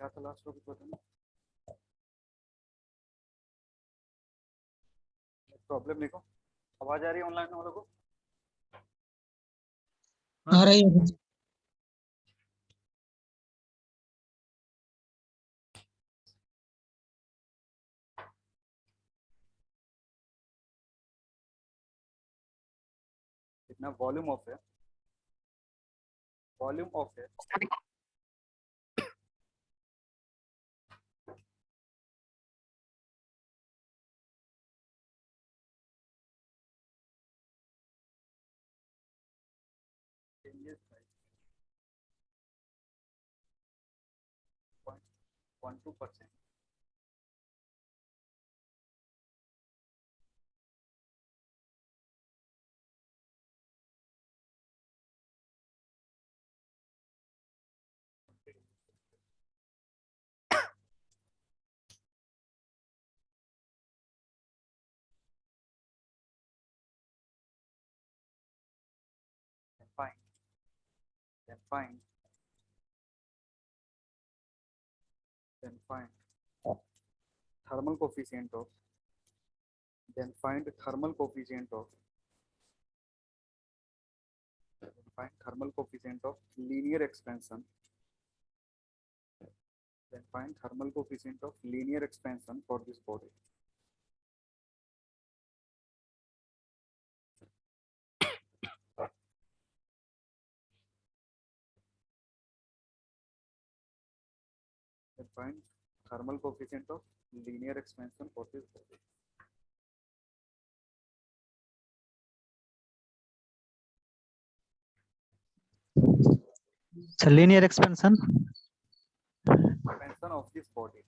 क्या था last topic बताना। प्रॉब्लम देखो, आवाज आ रही है ऑनलाइन वालों को? आ रही है। कितना वॉल्यूम ऑफ है? वॉल्यूम ऑफ है। Changes 0.12%। fine then find thermal coefficient of thermal coefficient of linear expansion. Then find thermal coefficient of linear expansion for this body. Then find thermal coefficient of linear expansion for this body. So linear expansion of this body.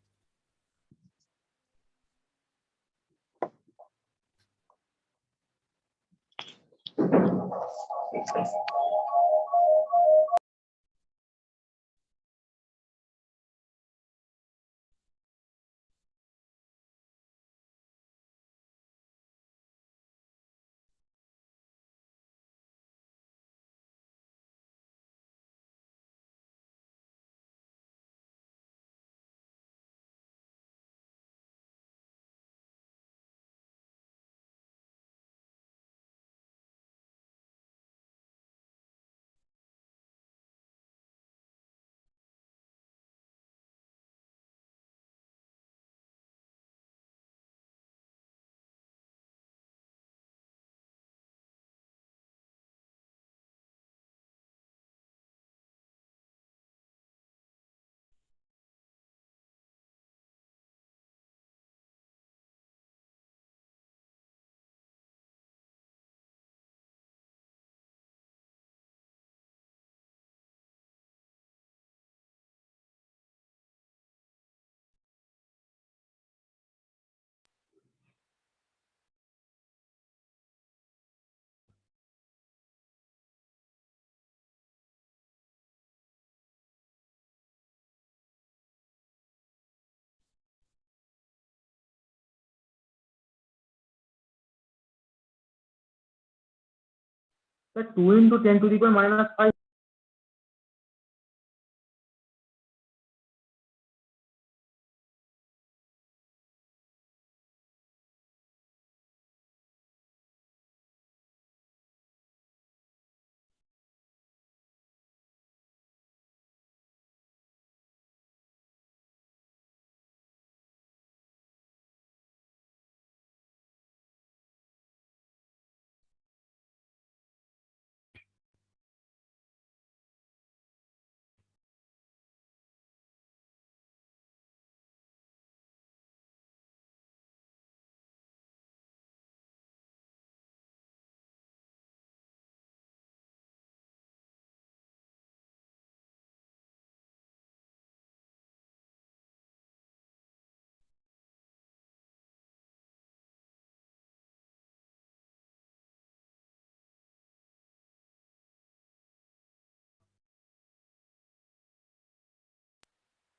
So 2 into 10 to the power minus 5.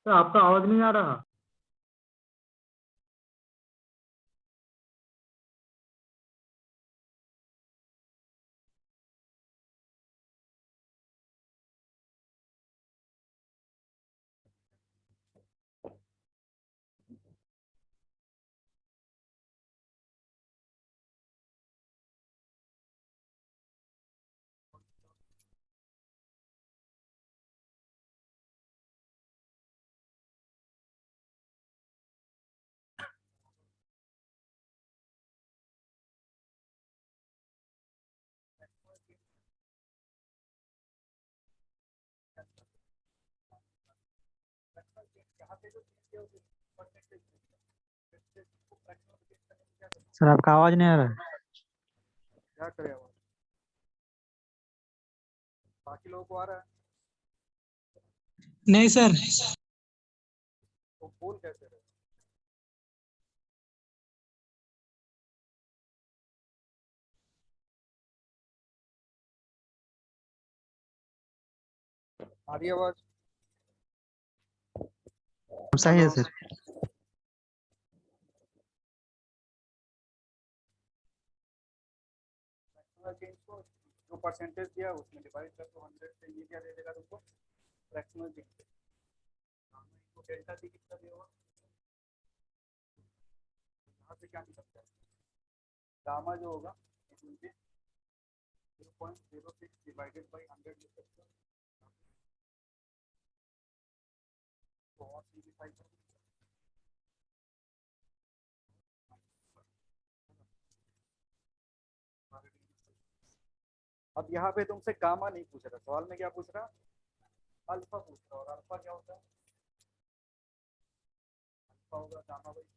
तो आपका आवाज नहीं आ रहा। Sir आपका आवाज नहीं आ रहा है। क्या करे आवाज? बाकी लोगों को आ रहा है नहीं सर। तो बोल कैसे रहे? आ रही है आवाज? सही है सर। चेंज को जो परसेंटेज दिया उसमें डिवाइड कर दो 100 से, ये क्या दे देगा तुमको? Fractional change. इनको डेल्टा टी कितना दिया होगा? यहाँ से क्या निकलता है? गामा जो होगा 0.06 डिवाइडेड बाई 100 लिख सकते हो। तो और सिंप्लीफाई कर अब यहाँ पे तुमसे गामा नहीं पूछ रहा, सवाल में क्या पूछ रहा? अल्फा पूछ रहा। और अल्फा क्या होता है? अल्फा होगा गामा बाई 2।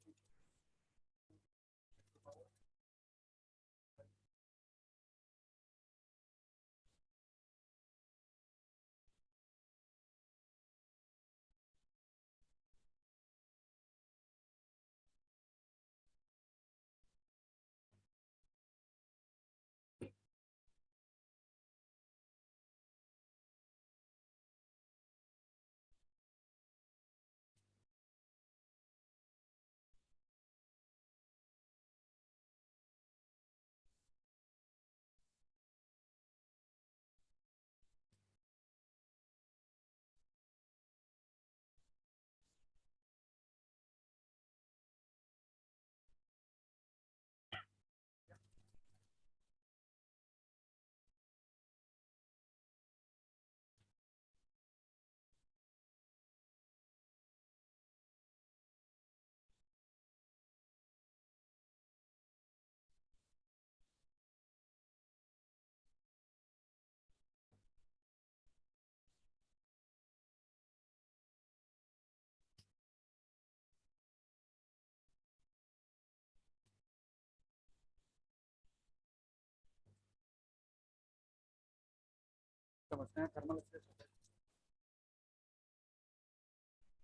समझते हैं थर्मल स्ट्रेस होता है।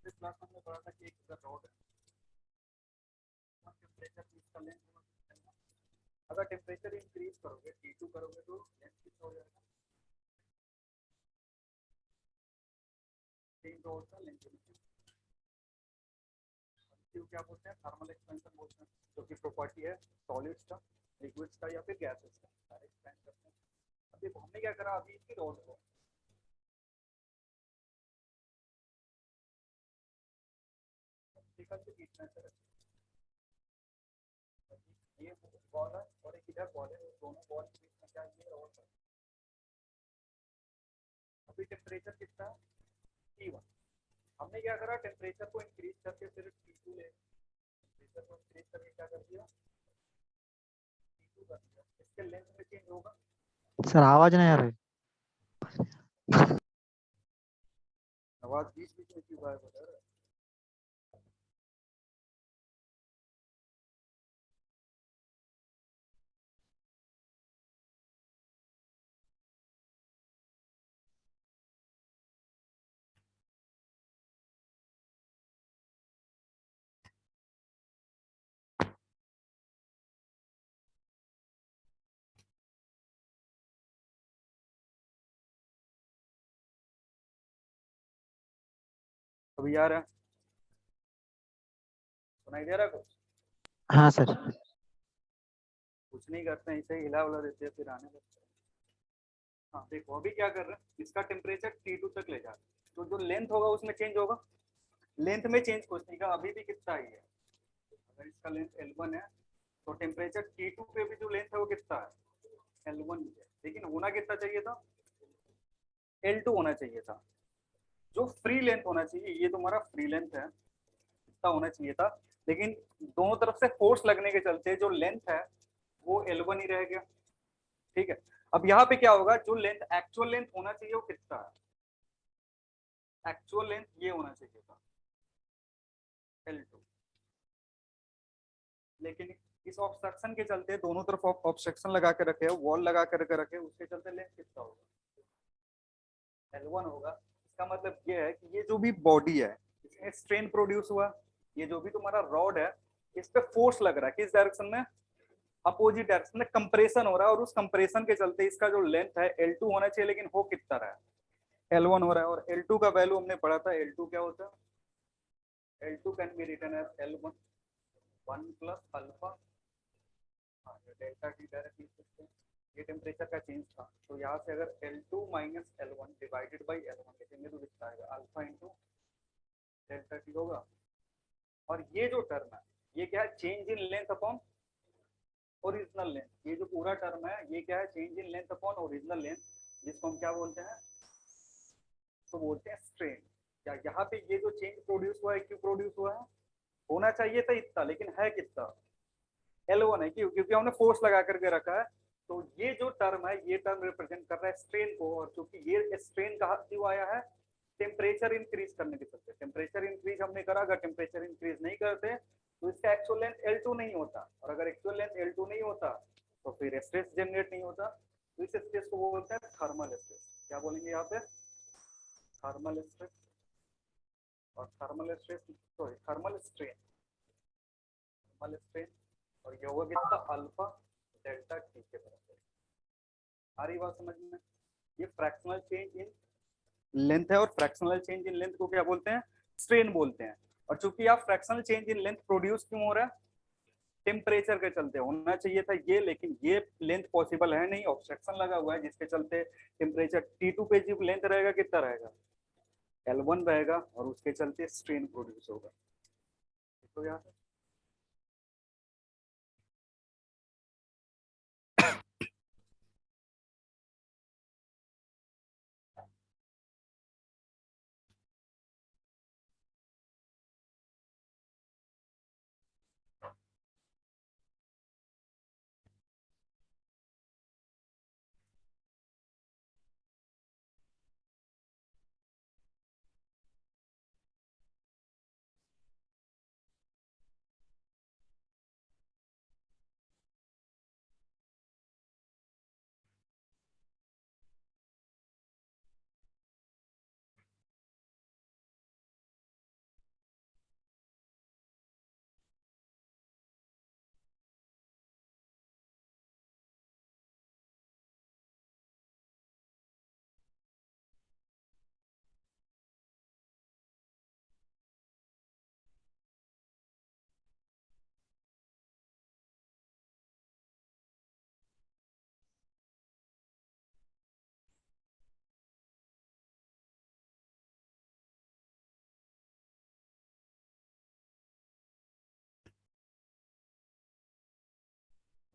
इस क्लास में हमने पढ़ा था कि एक रॉड है, टेम्परेचर इसका लेंथ होगा। अगर टेम्परेचर इंक्रीज करोगे T2 करोगे तो लेंथ कितना हो जाएगा? सेम रॉड का लेंथ क्या बोलते हैं? थर्मल एक्सपेंशन बोलते हैं, जो कि प्रॉपर्टी है सॉलिड्स का, लिक्विड्स का या फिर गैसेस का, सारे एक्सपेंड करते हैं। अब देखो हमने क्या करा, अभी इसकी रॉड को ये बॉल है और एक इधर बॉल है, दोनों बॉल के बीच में क्या ये रॉड है। अभी टेम्परेचर कितना है? T1। हमने क्या करा, टेम्परेचर को इंक्रीज करके फिर T2 ले, टेम्परेचर को इंक्रीज करके क्या कर दिया? T2 कर दिया। इसके लेंथ में चेंज होगा। सर आवाज नहीं आ रही। आवाज बीच बीच में क्यों गायब हो रहा है? अभी आ रहा है? सुनाई दे रहा है कुछ? हाँ सर। कुछ नहीं करते हैं, इसे हिला उला देते हैं फिर आने लगते हैं। हाँ देखो अभी क्या कर रहे हैं, इसका टेम्परेचर T2 तक ले जा रहे हैं, तो जो लेंथ होगा उसमें चेंज होगा। लेंथ में चेंज कुछ नहीं का, अभी भी कितना ही है। अगर इसका लेंथ L1 है तो टेम्परेचर T2 पे भी जो लेंथ है वो कितना है? L1 ही है। लेकिन होना कितना चाहिए था? L2 होना चाहिए था। जो फ्री लेंथ होना चाहिए, ये तुम्हारा फ्री लेंथ है, इतना होना चाहिए था। लेकिन दोनों तरफ से फोर्स लगने के चलते जो लेंथ है वो L1 ही रह गया। ठीक है, अब यहाँ पे क्या होगा, जो लेंथ एक्चुअल लेंथ होना चाहिए वो कितना है? एक्चुअल लेंथ ये होना चाहिए था, L2। लेकिन इस ऑब्स्ट्रक्शन के चलते दोनों तरफ ऑब्स्ट्रक्शन लगा के रखे, वॉल लगा कर रखे, उसके चलते लेंथ कितना होगा? L1 होगा। इसका मतलब ये है कि ये जो भी बॉडी है इसमें स्ट्रेन प्रोड्यूस हुआ, ये जो भी तुम्हारा रॉड है इस पे फोर्स लग रहा है, किस डायरेक्शन में? अपोजिट डायरेक्शन में कंप्रेशन हो रहा है, और उस कंप्रेशन के चलते इसका जो लेंथ है L2 होना चाहिए, लेकिन हो कितना रहा है? L1 हो रहा है। और L2 का वैल्यू हमने पढ़ा था, L2 क्या होता है? L2 can be written as L1 1 plus alpha, delta T direct लिख सकते हैं। ये टेम्परेचर का चेंज था, तो यहाँ से अगर L2 minus L1 divided by L1 लिखेंगे तो कितना आएगा? अल्फा इंटू डेल्टा टी होगा। और ये जो टर्म है ये क्या है? Change in length upon original length. ये जो पूरा टर्म है ये क्या है? Change in length upon original length, जिसको हम क्या बोलते हैं? तो बोलते हैं स्ट्रेन। क्या यहाँ पे ये जो चेंज प्रोड्यूस हुआ है, क्यों प्रोड्यूस हुआ है? होना चाहिए था इतना, लेकिन है कितना? L1 है। क्यों? क्योंकि हमने फोर्स लगा करके रखा है। तो ये जो टर्म है ये टर्म रिप्रेजेंट कर रहा है स्ट्रेन को, और चूंकि ये स्ट्रेन कहाँ क्यों आया है? टेम्परेचर इंक्रीज करने के चलते। टेम्परेचर इंक्रीज हमने करा, अगर टेम्परेचर इंक्रीज नहीं करते तो इसका एक्चुअल लेंथ L2 नहीं होता, और अगर एक्चुअल लेंथ L2 नहीं होता तो फिर स्ट्रेस जनरेट नहीं होता। तो इस स्ट्रेस को बोलते हैं थर्मल स्ट्रेस। क्या बोलेंगे यहाँ पे? Thermal stress. और thermal stress, sorry thermal strain, thermal strain. और ये होगा कितना? अल्फा डेल्टा टी के बराबर। आ रही बात समझ में? ये फ्रैक्शनल चेंज इन लेंथ है, और फ्रैक्शनल चेंज इन लेंथ को क्या बोलते हैं? स्ट्रेन बोलते हैं। और चूंकि आप fractional change in length produce क्यों हो रहा है? टेम्परेचर के चलते। होना चाहिए था ये, लेकिन ये लेंथ पॉसिबल है नहीं, ऑब्स्ट्रक्शन लगा हुआ है, जिसके चलते टेम्परेचर T2 पे जो लेंथ रहेगा कितना रहेगा? L1 रहेगा, और उसके चलते स्ट्रेन प्रोड्यूस होगा। तो यहाँ पे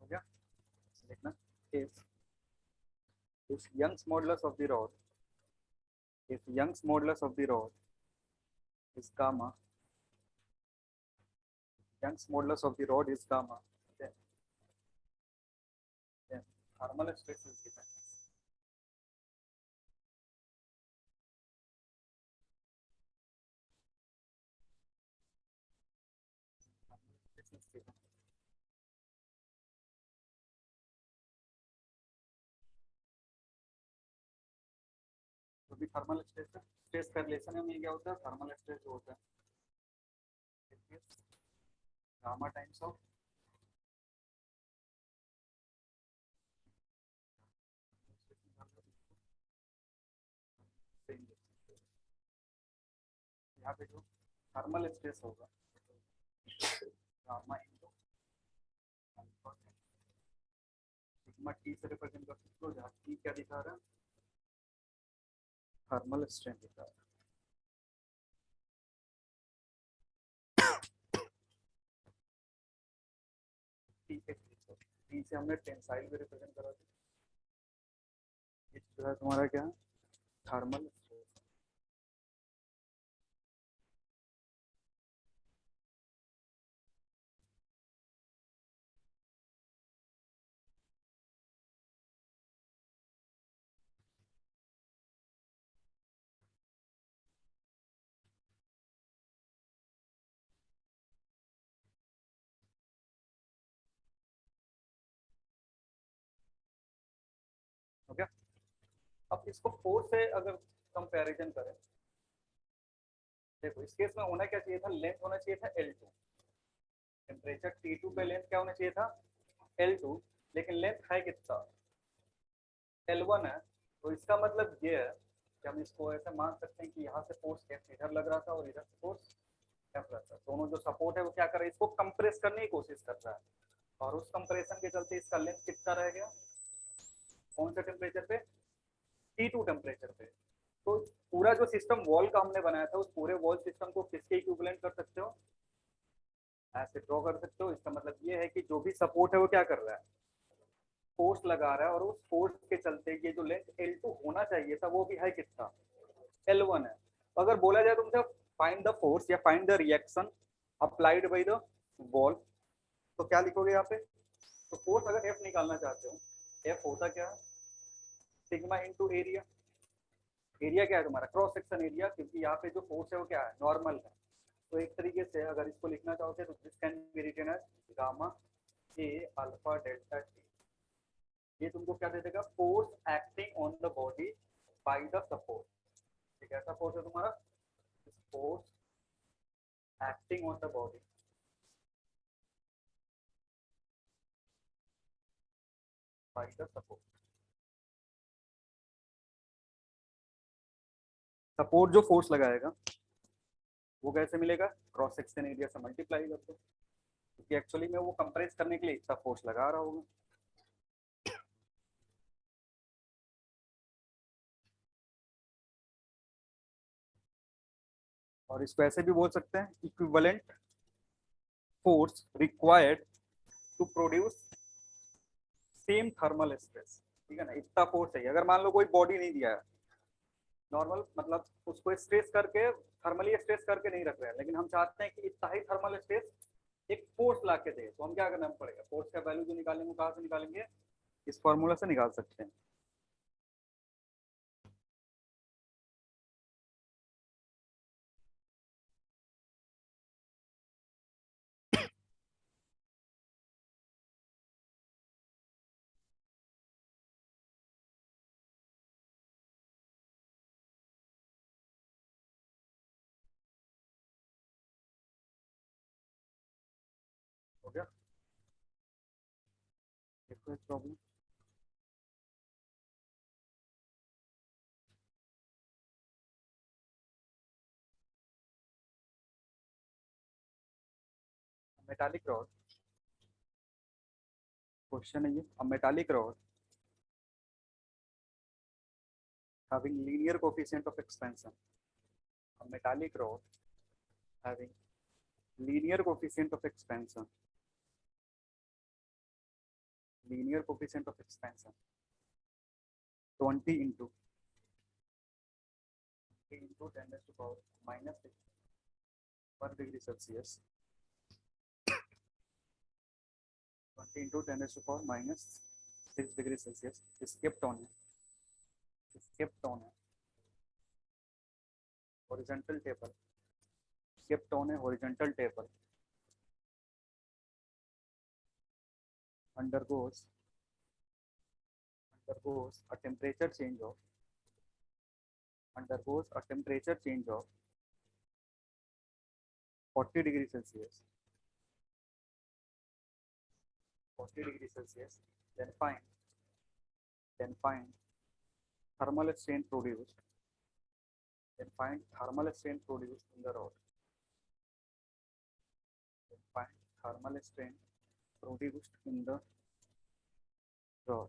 हो गया। देखना, if Young's modulus of the rod, if Young's modulus of the rod is gamma, Young's modulus of the rod is gamma, then thermal stress is given. This is given. तो भी thermal stress है, stress का relation में क्या होता है? Thermal stress जो होता है गामा टाइम्स ऑफ यहाँ पे जो थर्मल स्ट्रेस होगा gamma into alpha sigma T से रिप्रेजेंट कर सकते हो, जहाँ टी क्या दिखा रहा है? थर्मल स्ट्रेन दिखा रहा है। टी से हमने टेंसाइल भी रिप्रेजेंट करा था। ये जो है तुम्हारा क्या? Thermal stress. अब इसको फोर्स से अगर कंपैरिजन करें, देखो इस केस में होना क्या चाहिए था, लेंथ होना चाहिए था L2, टेम्परेचर T2 पे लेंथ क्या होना चाहिए था, L2, लेकिन लेंथ है कितना, L1 है। तो इसका मतलब ये है कि हम इसको ऐसे मान सकते हैं कि यहाँ से फोर्स F इधर लग रहा था और इधर से फोर्स F लग रहा था, दोनों जो सपोर्ट है वो क्या कर रहा है, इसको कंप्रेस करने की कोशिश कर रहा है, और उस कंप्रेशन के चलते इसका लेंथ कितना रह गया, कौन से टेम्परेचर पे, T2 टेम्परेचर पे। तो पूरा जो सिस्टम वॉल का हमने बनाया था, उस पूरे वॉल सिस्टम को किसके इक्विवेलेंट कर सकते हो, ऐसे ड्रॉ कर सकते हो। इसका मतलब ये है कि जो भी सपोर्ट है वो क्या कर रहा है, फोर्स लगा रहा है, और उस फोर्स के चलते ये जो लेंथ L2 होना चाहिए था वो भी है कितना, L1 है। अगर बोला जाए तुमसे फाइंड द फोर्स या find the reaction applied by the wall, तो क्या लिखोगे यहाँ पे, तो फोर्स अगर F निकालना चाहते हो, F होता क्या है, सिग्मा इनटू एरिया। एरिया क्या है तुम्हारा, क्रॉस सेक्शन एरिया, क्योंकि यहाँ पे जो फोर्स है वो क्या है, नॉर्मल है। तो एक तरीके से अगर इसको लिखना चाहोगे तो this can be written as gamma A alpha delta T. ये तुमको क्या दे देगा, force acting on the body by the support. ठीक है, ऐसा फोर्स है तुम्हारा, force acting on the body by the support. Support जो फोर्स लगाएगा वो कैसे मिलेगा, क्रॉस सेक्शन एरिया से मल्टीप्लाई करके, क्योंकि एक्चुअली में वो कंप्रेस करने के लिए इतना फोर्स लगा रहा होगा। और इसको ऐसे भी बोल सकते हैं, equivalent force required to produce same thermal stress. ठीक है ना, इतना फोर्स चाहिए। अगर मान लो कोई बॉडी नहीं दिया है, नॉर्मल मतलब उसको स्ट्रेस करके, थर्मली स्ट्रेस करके नहीं रख रहे हैं, लेकिन हम चाहते हैं कि इतना ही थर्मल स्ट्रेस एक फोर्स ला के दे, तो हम क्या करना पड़ेगा, फोर्स का वैल्यू जो निकालेंगे कहाँ से निकालेंगे, इस फॉर्मूला से निकाल सकते हैं। हो गया, देखो एक प्रॉब्लम, मेटालिक रॉड, क्वेश्चन है ये, अ metallic rod having linear coefficient of expansion, a metallic rod having linear coefficient of expansion, linear coefficient of expansion 20 into 10 raised to power minus 6 per degree Celsius, 20 into 10 raised to power minus 6 degree Celsius is kept on horizontal table, kept on a horizontal table, undergoes a temperature change of 40 degrees Celsius, 40 degrees Celsius, then find thermal strain produced, in the rod, then find thermal strain produced in the rod.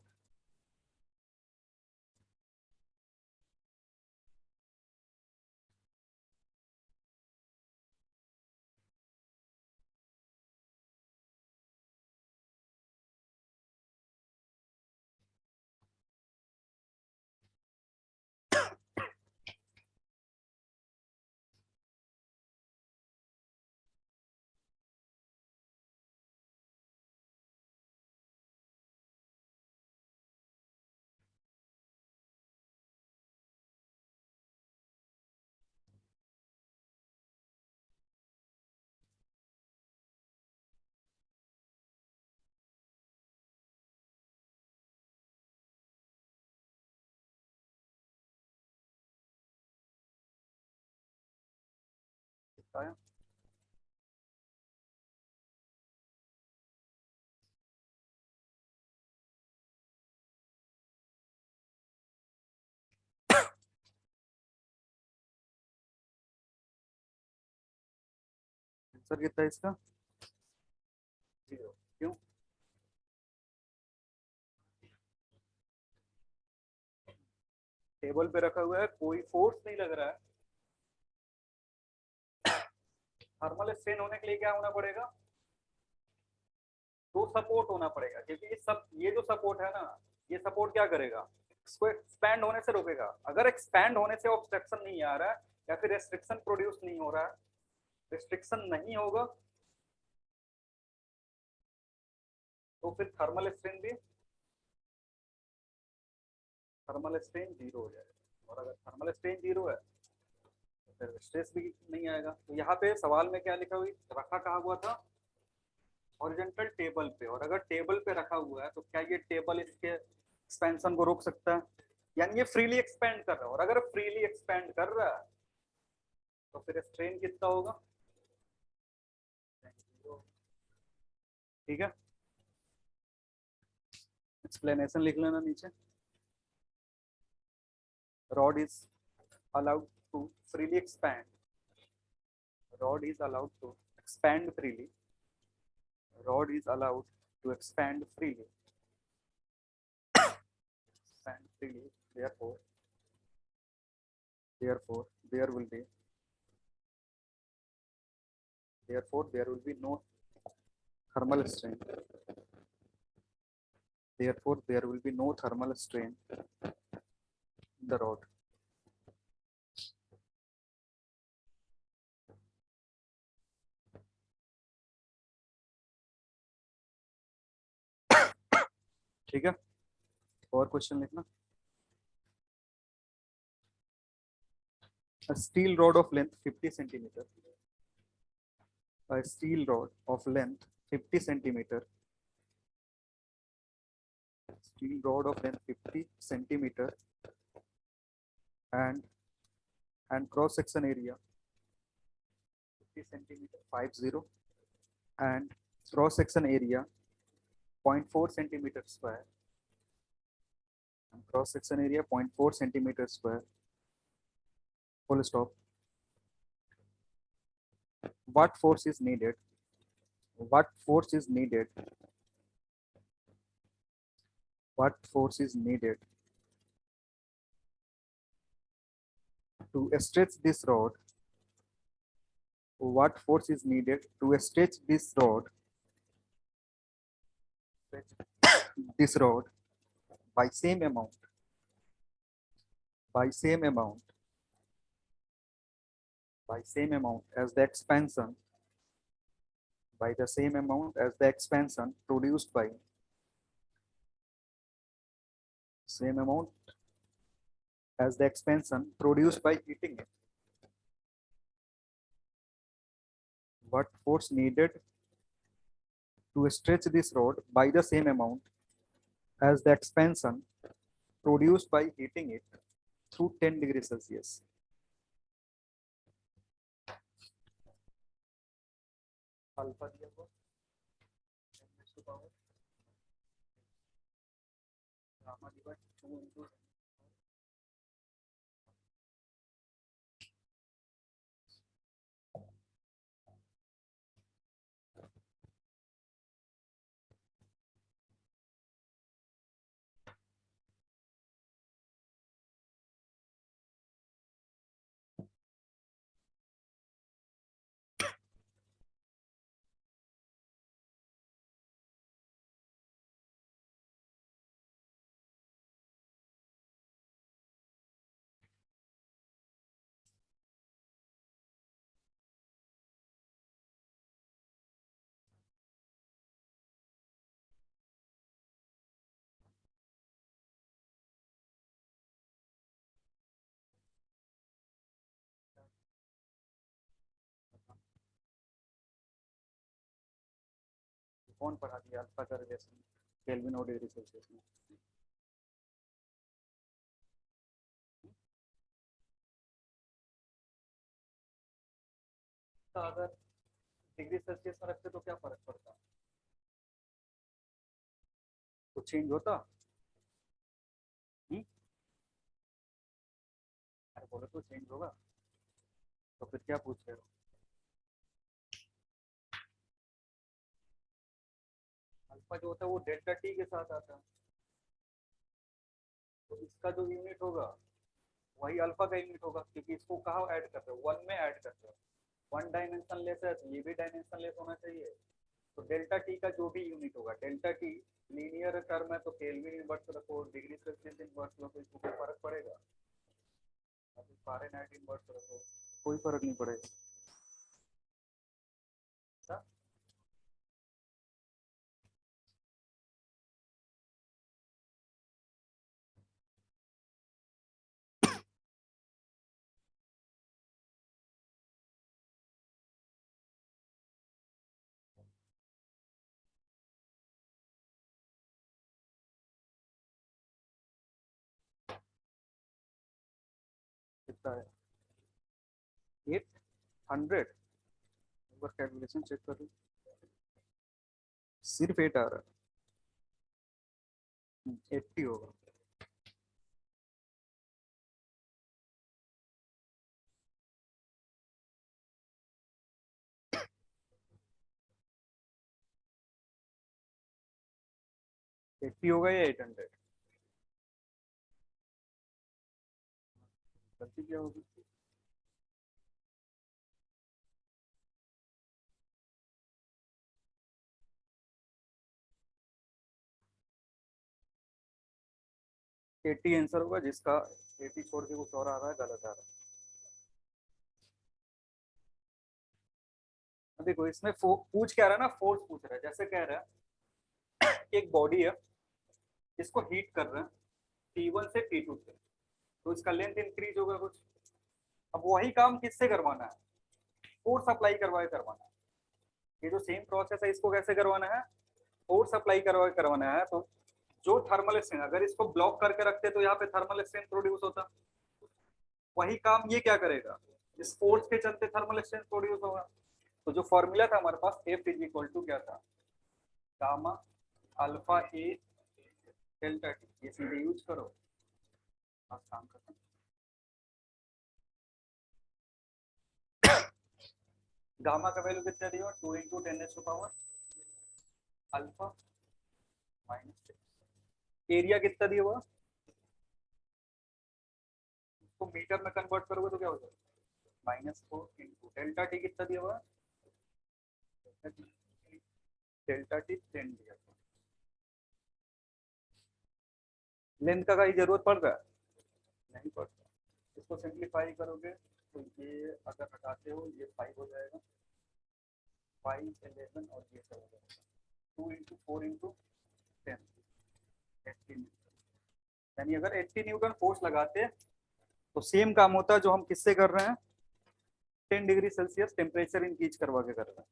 आया? Answer कितना है इसका? 0। क्यों? Table पे रखा हुआ है, कोई फोर्स नहीं लग रहा है। थर्मल स्ट्रेन होने के लिए क्या होना पड़ेगा? तो सपोर्ट होना पड़ेगा, क्योंकि ये जो सपोर्ट है ना, ये सपोर्ट क्या करेगा? इसको एक्सपैंड होने से रोकेगा। अगर एक्सपैंड होने से ऑब्स्ट्रक्शन नहीं आ रहा है या फिर रेस्ट्रिक्शन प्रोड्यूस नहीं हो रहा है, रेस्ट्रिक्शन नहीं होगा, तो फिर थर्मल स्ट्रेन 0 हो जाएगा। और अगर थर्मल स्ट्रेन 0 है तो फिर स्ट्रेस भी नहीं आएगा। तो यहाँ पे सवाल में क्या लिखा हुआ रखा कहा हुआ था? हॉरिजॉन्टल टेबल पे। और अगर टेबल पे रखा हुआ है तो क्या ये टेबल इसके एक्सपेंशन को रोक सकता है? यानी ये फ्रीली एक्सपेंड कर रहा है। और अगर फ्रीली एक्सपेंड कर रहा है तो फिर स्ट्रेन कितना होगा? ठीक है, एक्सप्लेनेशन लिख लेना नीचे। Rod is allowed to freely expand. Rod is allowed to expand freely. Rod is allowed to expand freely. Expand freely. Therefore, there will be. Therefore, there will be no thermal strain. Therefore, there will be no thermal strain in the rod. ठीक है, और question लिखना। A steel rod of length 50 centimeter. A steel rod of length 50 centimeter. Steel rod of length 50 centimeter and cross section area 50 centimeter 50 and cross section area 0.4 centimeter square and cross section area 0.4 centimeter square. Full stop. What force is needed? What force is needed? What force is needed to stretch this rod? What force is needed to stretch this rod? This rod by same amount. By same amount. By same amount as the expansion. By the same amount as the expansion produced by. Same amount as the expansion produced by heating it. What force needed to stretch this rod by the same amount as the expansion produced by heating it through 10 degrees Celsius. Alpha दिया हुआ 10 to the power gamma divided 2 into कौन पढ़ा दिया alpha का relation kelvin और degree Celsius में? इसका अगर डिग्री सेल्सियस में रखते तो क्या फर्क पड़ता, कुछ चेंज होता? अरे बोलो तो चेंज होगा, तो फिर क्या पूछ रहे हो? अल्फा जो होता है वो डेल्टा टी के साथ आता है, तो इसका जो यूनिट होगा वही अल्फा का यूनिट होगा, क्योंकि इसको कहाँ ऐड कर रहे हो, वन में ऐड कर रहे हो, वन डायमेंशन लेस है तो ये भी डायमेंशन लेस होना चाहिए। तो डेल्टा टी का जो भी यूनिट होगा, डेल्टा टी लीनियर टर्म है तो केल्विन इनवर्स रखो, डिग्री सेल्सियस इनवर्स रखो, इसको कोई फर्क पड़ेगा? अभी फारेनहाइट इनवर्स रखो, कोई फर्क नहीं पड़ेगा। अच्छा? कितना है? 800, एक बार कैलकुलेशन चेक कर लो, सिर्फ 8 आ रहा है, 80 होगा। एट्टी होगा या 800? गलती क्या होगी? एट्टी आंसर होगा, जिसका 80 छोड़ के कुछ और आ रहा है, गलत आ रहा है। अब देखो इसमें पूछ क्या रहा है ना, फोर्स पूछ रहा है। जैसे कह रहा है कि एक बॉडी है, इसको हीट कर रहे हैं T1 से T2 से, तो इसका लेंथ इंक्रीज होगा कुछ। अब वही काम किससे करवाना है? फोर्स अप्लाई करवाए करवाना है। ये जो सेम प्रोसेस है इसको कैसे करवाना है? फोर्स अप्लाई करवाए करवाना है। तो जो थर्मल स्ट्रेन, अगर इसको ब्लॉक करके रखते तो यहाँ पे थर्मल स्ट्रेन प्रोड्यूस होता, वही काम ये क्या करेगा, इस फोर्स के चलते थर्मल स्ट्रेन प्रोड्यूस होगा। तो जो फॉर्मूला था हमारे पास, F इज इक्वल टू क्या था, गामा अल्फा ए डेल्टा टी, ये सीधे यूज करो, बस काम खत्म। गामा का वैल्यू कितना दिया, 2 इंटू 10⁻⁴ अल्फा माइनस एरिया कितना दिया हुआ, उसको मीटर में कन्वर्ट करोगे तो क्या हो जाएगा, -4 इंटू डेल्टा टी कितना दिया हुआ, डेल्टा टी 10 दिया हुआ। लेंथ का कहीं जरूरत पड़ रहा है, नहीं पड़ता। इसको सिंप्लीफाई करोगे तो ये अगर हटाते हो ये 5 हो जाएगा, 5 11 और ये सब हो जाएगा, 2 इंटू 4 इंटू 10, 80 न्यूटन। यानी अगर 80 न्यूटन फोर्स लगाते तो सेम काम होता जो हम किससे कर रहे हैं, 10 डिग्री सेल्सियस टेम्परेचर इंक्रीज करवा के कर रहे हैं।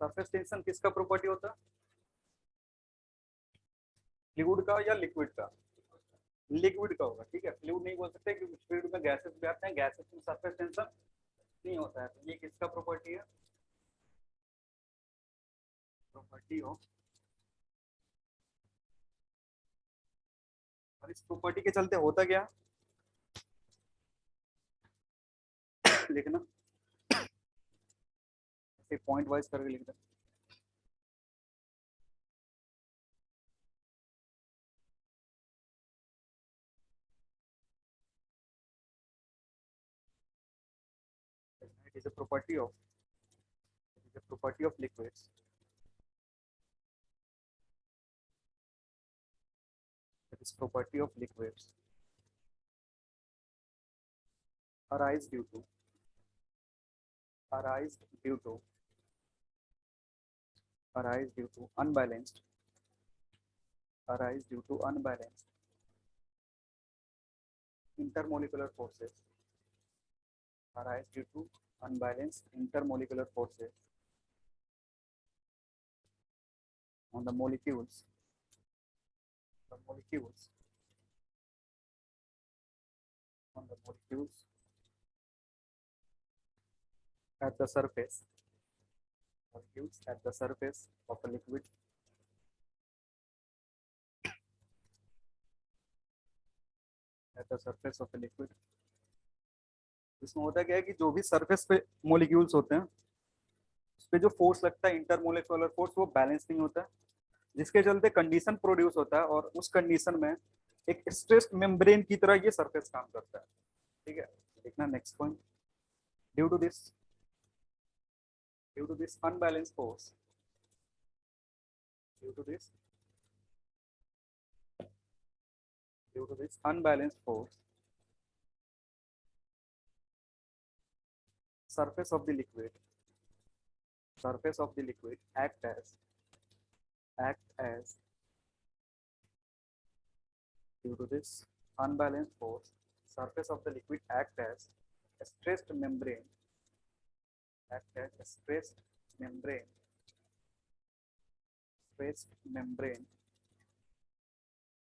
सरफेस टेंशन किसका प्रॉपर्टी होता है, फ्लूइड का या लिक्विड का? लिक्विड का होगा, ठीक है। फ्लूइड नहीं बोल सकते क्योंकि फ्लूइड में गैसेस भी आते हैं, गैसेस में सरफेस टेंशन नहीं होता है। तो ये किसका प्रॉपर्टी है, प्रॉपर्टी हो, और इस प्रॉपर्टी के चलते होता क्या लिखना, पॉइंट वाइज करके लिखना। is a property of liquids. It is property of liquids arise due to unbalanced intermolecular forces on the molecules at the surface of a liquid इसमें होता क्या है कि जो भी सरफेस पे मॉलिक्यूल्स होते हैं उस पे जो फोर्स लगता है इंटरमोलिकुलर फोर्स वो बैलेंस नहीं होता है, जिसके चलते कंडीशन प्रोड्यूस होता है और उस कंडीशन में एक स्ट्रेस्ड मेम्ब्रेन की तरह ये सरफेस काम करता है। ठीक है, देखना next point. Due to this unbalanced force surface of the liquid act as due to this unbalanced force surface of the liquid act as a stressed membrane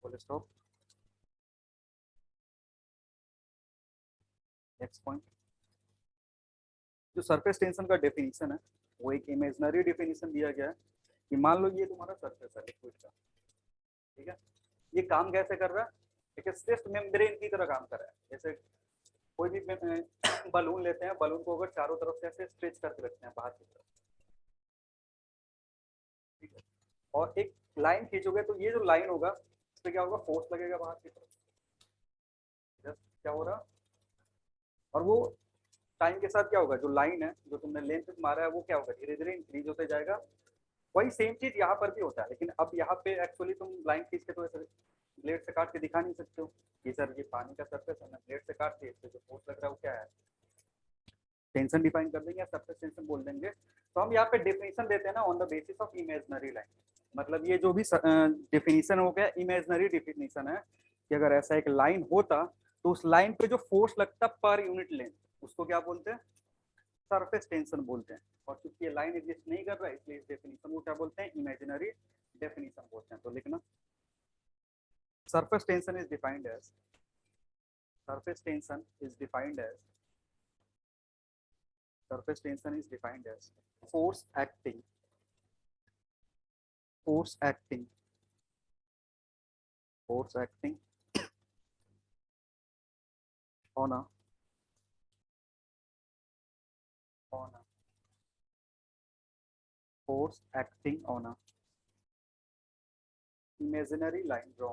full stop। Next point, जो surface tension का definition है वो एक imaginary definition दिया गया है कि मान लो ये तुम्हारा सरफेस है लिक्विड का, ठीक है, ये काम कैसे कर रहा है, एक स्ट्रेस्ड मेम्ब्रेन की तरह काम कर रहा है। जैसे कोई भी बलून लेते हैं, बलून को अगर चारों तरफ से ऐसे स्ट्रेच करके रखते हैं बाहर की तरफ, ठीक है, और एक लाइन खींचोगे तो ये जो लाइन होगा इस पे क्या होगा, फोर्स लगेगा बाहर की तरफ, क्या हो रहा, और वो टाइम के साथ क्या होगा, जो लाइन है जो तुमने लेंथ मारा है वो क्या होगा, धीरे धीरे इंक्रीज होते जाएगा। वही सेम चीज यहाँ पर भी होता है, लेकिन अब यहाँ पे एक्चुअली तुम लाइन खींच के तो ऐसे ब्लेड से काट के दिखा नहीं सकते हो कि सर ये पानी का सरफेस है, मैं ब्लेड से काट के इससे जो फोर्स लग रहा है वो क्या है, टेंशन डिफाइन कर देंगे या सरफेस टेंशन बोल देंगे। तो हम यहाँ पे डेफिनेशन देते हैं ना on the basis of imaginary line, मतलब ये जो भी डेफिनेशन हो गया इमेजिनरी डेफिनेशन है कि अगर ऐसा एक लाइन होता तो उस लाइन पे जो फोर्स लगता पर यूनिट लेंथ उसको क्या बोलते हैं, सरफेस टेंशन बोलते हैं। और क्योंकि ये लाइन एग्जिस्ट नहीं कर रहा है इसलिए इस डेफिनेशन को क्या बोलते हैं, इमेजिनरी डेफिनेशन बोलते हैं। तो लिखना, surface tension is defined as force acting on a imaginary line drawn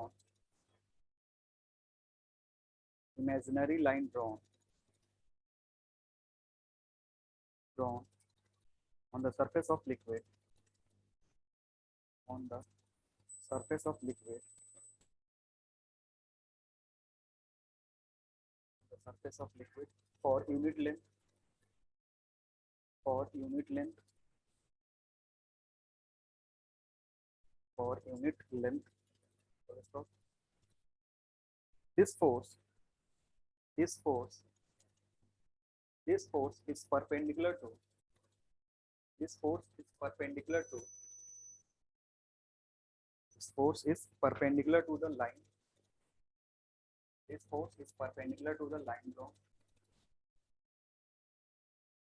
on the surface of liquid for unit length this force is perpendicular to the line drawn।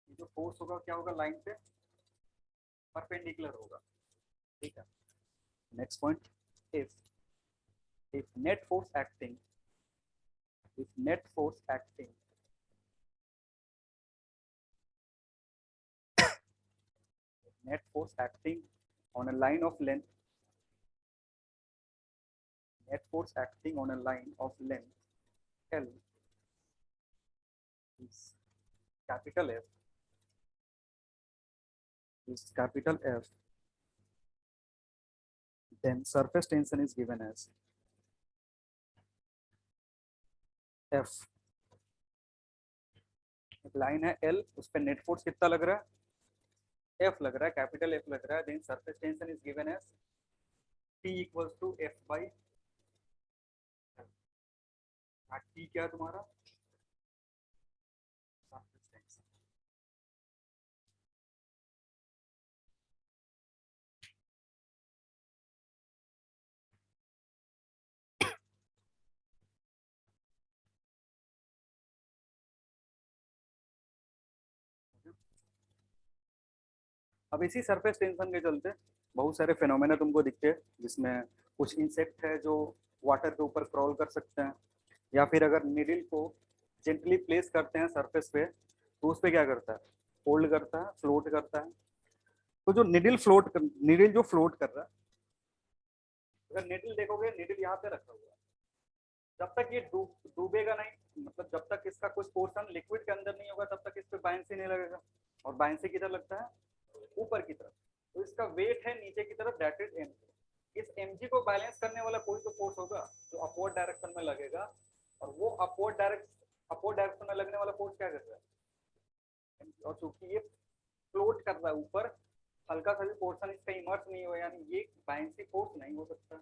ये जो फोर्स होगा क्या होगा, line पे परपेंडिकुलर होगा, ठीक है। Next point, if net force acting on a line of length L is capital F is capital F, then surface tension is given as F. Line है L, उस पर नेट फोर्स कितना लग रहा है? F लग रहा है, कैपिटल F लग रहा है, then surface tension is given as T equals to F by T क्या है तुम्हारा? Surface tension. अब इसी सरफेस टेंशन के चलते बहुत सारे फिनोमेना तुमको दिखते हैं, जिसमें कुछ इंसेक्ट है जो वाटर के ऊपर क्रॉल कर सकते हैं, या फिर अगर निडल को जेंटली प्लेस करते हैं सरफेस पे तो उस पे क्या करता है? होल्ड करता है, फ्लोट करता है। तो जो निडल जो फ्लोट कर रहा है, अगर निडल देखोगे, निडल यहाँ पे रखा हुआ है, जब तक ये डूबेगा नहीं, मतलब जब तक इसका कुछ पोर्शन लिक्विड के अंदर नहीं होगा तब तक इस पे बायंसी नहीं लगेगा। और बायंसी किधर लगता है? ऊपर की तरफ। तो इसका वेट है नीचे की तरफ, दैट इज mg। इस mg को बैलेंस करने वाला कोई तो फोर्स होगा जो अपवर्ड डायरेक्शन में लगेगा, और वो अपवर्ड डायरेक्शन में लगने वाला फोर्स क्या कर रहा है? और चूंकि ये फ्लोट कर रहा है ऊपर, हल्का सा भी पोर्शन इसका इमर्स नहीं हुआ, यानी ये बायंसी फोर्स नहीं हो सकता।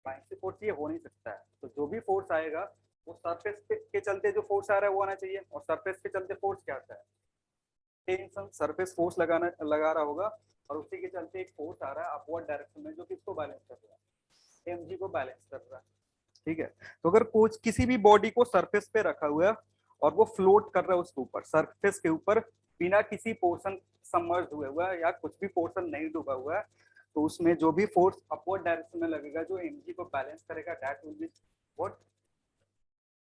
बायंसी फोर्स ये हो नहीं सकता है। तो जो भी फोर्स आएगा वो सरफेस के चलते जो फोर्स आ रहा है वो आना चाहिए, और सरफेस के चलते फोर्स क्या आता है? टेंशन। सरफेस फोर्स लगा रहा होगा, और उसी के चलते एक फोर्स आ रहा है अपवर्ड डायरेक्शन में जो किसको बैलेंस कर रहा है? mg को बैलेंस कर रहा है। ठीक है, तो अगर कोच किसी भी बॉडी को सरफेस पे रखा हुआ है और वो फ्लोट कर रहा है उसके ऊपर, सरफेस के ऊपर, बिना किसी पोर्शन सबमर्ज हुए हुआ है या कुछ भी पोर्शन नहीं डूबा हुआ है, तो उसमें जो भी फोर्स अपवर्ड डायरेक्शन में लगेगा जो mg को बैलेंस करेगा, that will be what?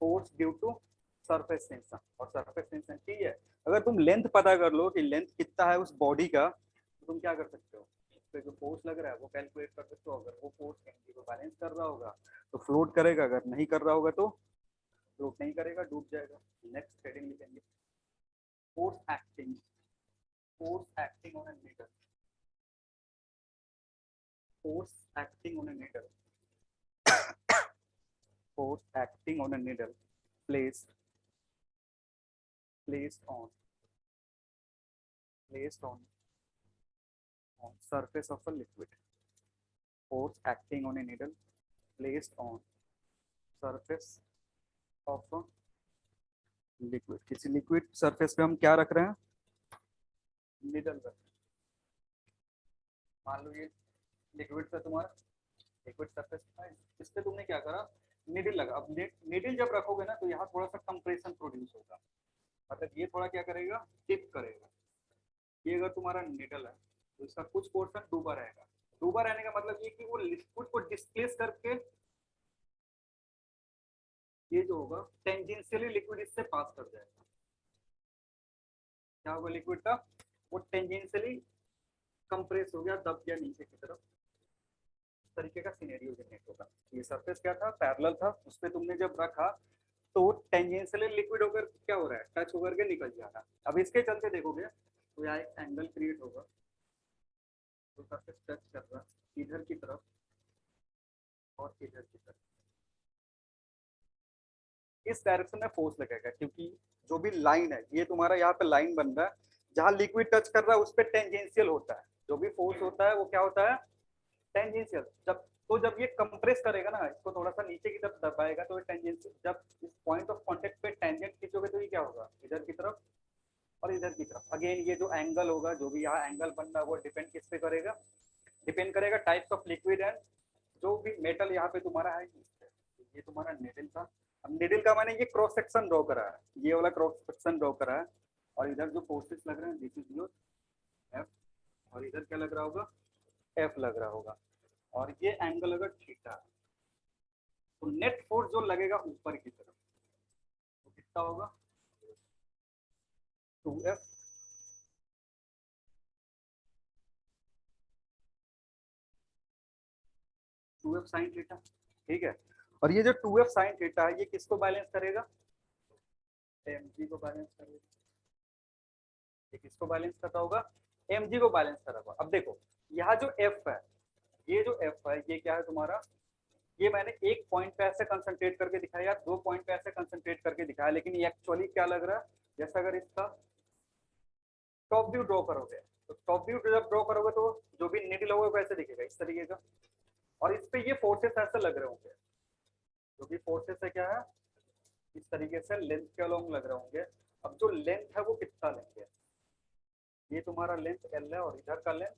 Force due to surface tension. और सरफेस टेंशन ठीक है, अगर तुम लेंथ पता कर लो कि लेंथ कितना है उस बॉडी का, तो तुम क्या कर सकते हो? उस पे जो फोर्स लग रहा है वो कैलकुलेट कर सकते हो। अगर वो फोर्स mg को बैलेंस कर रहा होगा तो फ्लोट करेगा, अगर नहीं कर रहा होगा तो फ्लोट नहीं करेगा, डूब जाएगा। नेक्स्ट हेडिंग लिखेंगे force acting on a needle. Force acting on a needle, force acting on a needle placed on surface of a liquid. Force acting on a needle placed on surface of a liquid. किसी liquid surface पे हम क्या रख रहे हैं? Needle रख रहे हैं। मान लो ये लिक्विड था तुम्हारा, लिक्विड सरफेस था, इस पे तुमने क्या करा? निडल लगा। अब निडल जब रखोगे ना तो यहाँ थोड़ा सा कंप्रेशन प्रोड्यूस होगा, मतलब ये थोड़ा क्या करेगा? टिप करेगा। ये अगर तुम्हारा निडल है तो इसका कुछ पोर्शन डूबा रहेगा। डूबा रहने का मतलब ये कि वो लिक्विड को डिस्प्लेस करके ये जो होगा टेंजेंशियली लिक्विड इससे पास कर जाएगा। क्या होगा लिक्विड का? वो टेंजेंशियली कंप्रेस हो गया, दब गया नीचे की तरफ, इस तरीके का सिनेरियो जनरेट होगा। ये सरफेस क्या था? पैरेलल था, उस पर तुमने जब रखा तो टेंजेंशियली लिक्विड होकर क्या हो रहा है? टच होकर के निकल जा रहा है। अब इसके चलते देखोगे तो यहाँ एक एंगल क्रिएट होगा, तो सरफेस टच कर रहा है इधर की तरफ और इधर की तरफ, इस डायरेक्शन में फोर्स लगेगा, क्योंकि जो भी लाइन है ये तुम्हारा यहाँ पे लाइन बन रहा है, जहाँ लिक्विड टच कर रहा है उस पर टेंजेंशियल होता है। जो भी फोर्स होता है वो क्या होता है? टेंजेंशियल। जब ये कंप्रेस करेगा ना, इसको थोड़ा सा नीचे की तरफ दबाएगा तो टेंजेंशियल, जब इस पॉइंट ऑफ कांटेक्ट पे टेंजेंट खींचोगे तो ये क्या होगा? इधर की तरफ और इधर की तरफ। अगेन ये जो एंगल होगा, जो भी यहाँ एंगल बन रहा है वो डिपेंड किस पे करेगा? डिपेंड करेगा टाइप्स ऑफ लिक्विड एंड जो भी मेटल यहाँ पे तुम्हारा है। ये तुम्हारा निडल था। अब निडल का मैंने ये क्रॉस सेक्शन ड्रॉ करा है, ये वाला क्रॉस सेक्शन ड्रॉ करा है, और इधर जो फोर्सेस लग रहे हैं दिस इज योर एफ, और इधर क्या लग रहा होगा? एफ लग रहा होगा, और ये एंगल अगर थीटा है तो नेट फोर्स जो लगेगा ऊपर की तरफ तो कितना होगा? 2F sin theta. ठीक है, और ये जो 2F sin थीटा है ये किसको बैलेंस करेगा? mg को बैलेंस करेगा। ये किसको बैलेंस करता होगा? mg को बैलेंस कर रखा। अब देखो यहाँ जो f है, ये जो f है ये क्या है तुम्हारा, ये मैंने एक पॉइंट पे ऐसे कंसंट्रेट करके दिखाया, 2 पॉइंट पे ऐसे कंसंट्रेट करके दिखाया, लेकिन ये एक्चुअली क्या लग रहा है, जैसे अगर इसका टॉप व्यू ड्रॉ करोगे, तो टॉप व्यू जब ड्रॉ करोगे तो जो भी निडल होगा वो ऐसे दिखेगा इस तरीके का, और इस पे ये फोर्सेस ऐसे लग रहे होंगे, जो भी फोर्सेस है क्या है, इस तरीके से लेंथ के अलोंग लग रहे होंगे। अब जो लेंथ है वो कितना लेंगे, ये तुम्हारा लेंथ एल है और इधर का लेंथ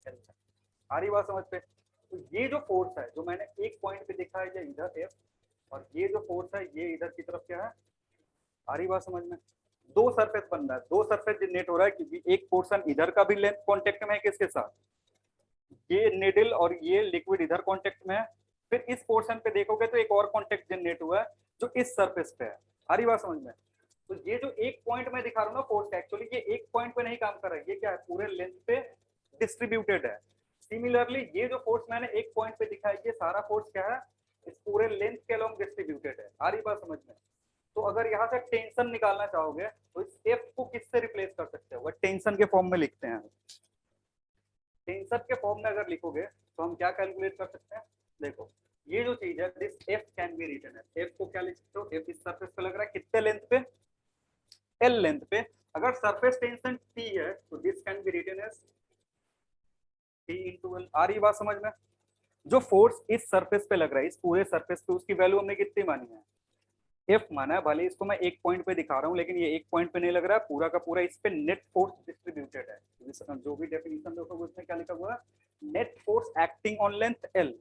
एल है। आ रही बात समझ पे? तो ये जो फोर्स है जो मैंने एक पॉइंट पे देखा है ये इधर एफ, और ये जो फोर्स है ये इधर की तरफ क्या है, आ रही बात समझ में? दो सरफेस बन रहा है, दो सरफेस जनरेट हो रहा है, क्योंकि एक पोर्शन इधर का भी लेंथ कांटेक्ट में है किसके साथ, ये निडल और ये लिक्विड इधर कांटेक्ट में है। फिर इस पोर्शन पे देखोगे तो एक और कांटेक्ट जनरेट हुआ है जो इस सरफेस पे है। आ रही बात समझ में? तो ये जो एक पॉइंट में दिखा रहा हूँ ना फोर्स, एक्चुअली ये एक पॉइंट पे नहीं काम कर रहा है, ये क्या है, पूरे लेंथ पे डिस्ट्रीब्यूटेड है। सिमिलरली ये जो फोर्स मैंने एक पॉइंट पे दिखाया, ये सारा फोर्स क्या है, इस पूरे लेंथ के अलोंग डिस्ट्रीब्यूटेड है। आ रही बात समझ में? तो अगर यहाँ से टेंशन निकालना चाहोगे तो इस एफ को किससे रिप्लेस कर सकते हो, टेंशन के फॉर्म में लिखते हैं। टेंशन के फॉर्म में अगर लिखोगे तो हम क्या कैलकुलेट कर सकते हैं, देखो ये जो चीज है this F can be written है, एफ को क्या लिख सकते हो, एफ इस सरफेस पे लग रहा है कितने लेंथ पे, एल लेंथ पे। अगर सरफेस टेंशन टी है तो this can be written as T into L. आ रही बात समझ में? जो फोर्स इस सरफेस पे लग रहा है, इस पूरे सरफेस पे, उसकी वैल्यू हमने कितनी मानी है, एफ माना है। भले इसको मैं एक पॉइंट पे दिखा रहा हूँ, लेकिन ये एक पॉइंट पे नहीं लग रहा है, पूरा का पूरा इस पे नेट फोर्स डिस्ट्रीब्यूटेड है। जो भी डेफिनेशन देखोगे उसमें क्या लिखा हुआ है, net force acting on length L.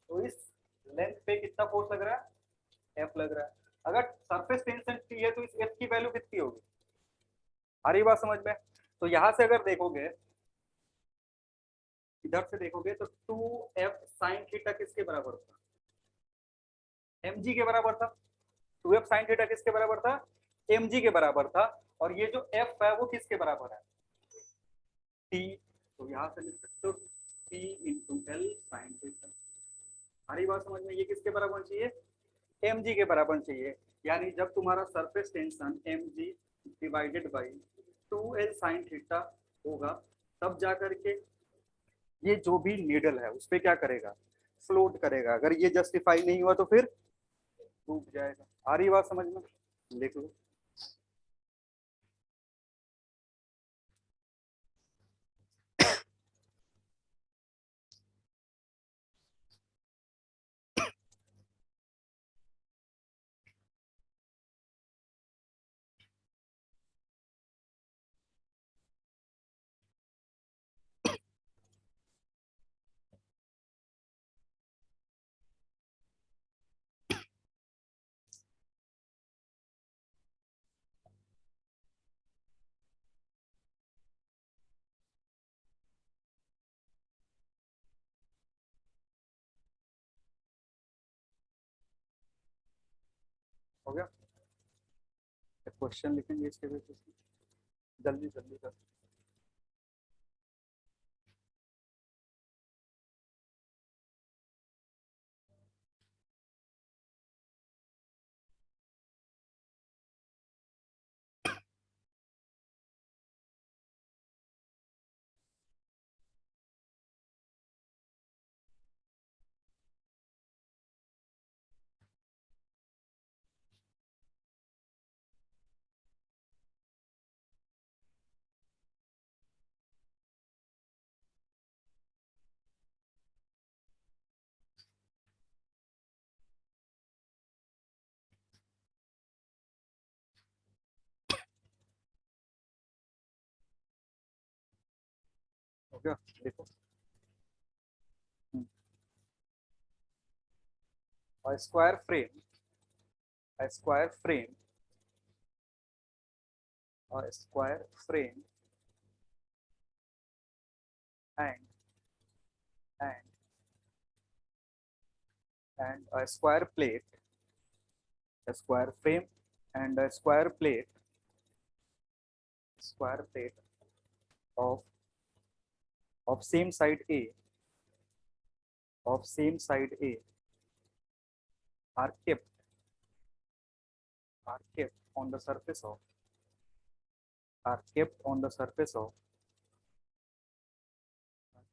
तो इस लेंथ पे कितना फोर्स लग रहा है, एफ लग रहा है। अगर सरफेस टेंशन टी है तो इस एफ की वैल्यू कितनी होगी, आ रही बात समझ में? तो यहां से अगर देखोगे, इधर से देखोगे तो 2f साइन थीटा किसके बराबर था, mg के बराबर था। 2f साइन थीटा किसके बराबर था, mg के बराबर था। और ये जो f है वो किसके बराबर है, t। तो यहां से लिख सकते हो t into L sine theta. हमारी बात समझ में? ये किसके बराबर चाहिए, mg के बराबर चाहिए। यानी जब तुम्हारा surface tension mg divided by 2l sine theta होगा, तब जाकर के ये जो भी नीडल है उस पर क्या करेगा, फ्लोट करेगा। अगर ये जस्टिफाई नहीं हुआ तो फिर डूब जाएगा। आ रही बात समझ में? लिख लो। हो गया? क्वेश्चन लिखेंगे इसके बेसिस पे, जल्दी जल्दी कर। हो गया? देखो, square frame, square frame, square frame and and and square plate, square frame and square plate, square plate of same side A, of same side A are kept on the surface of are kept on the surface of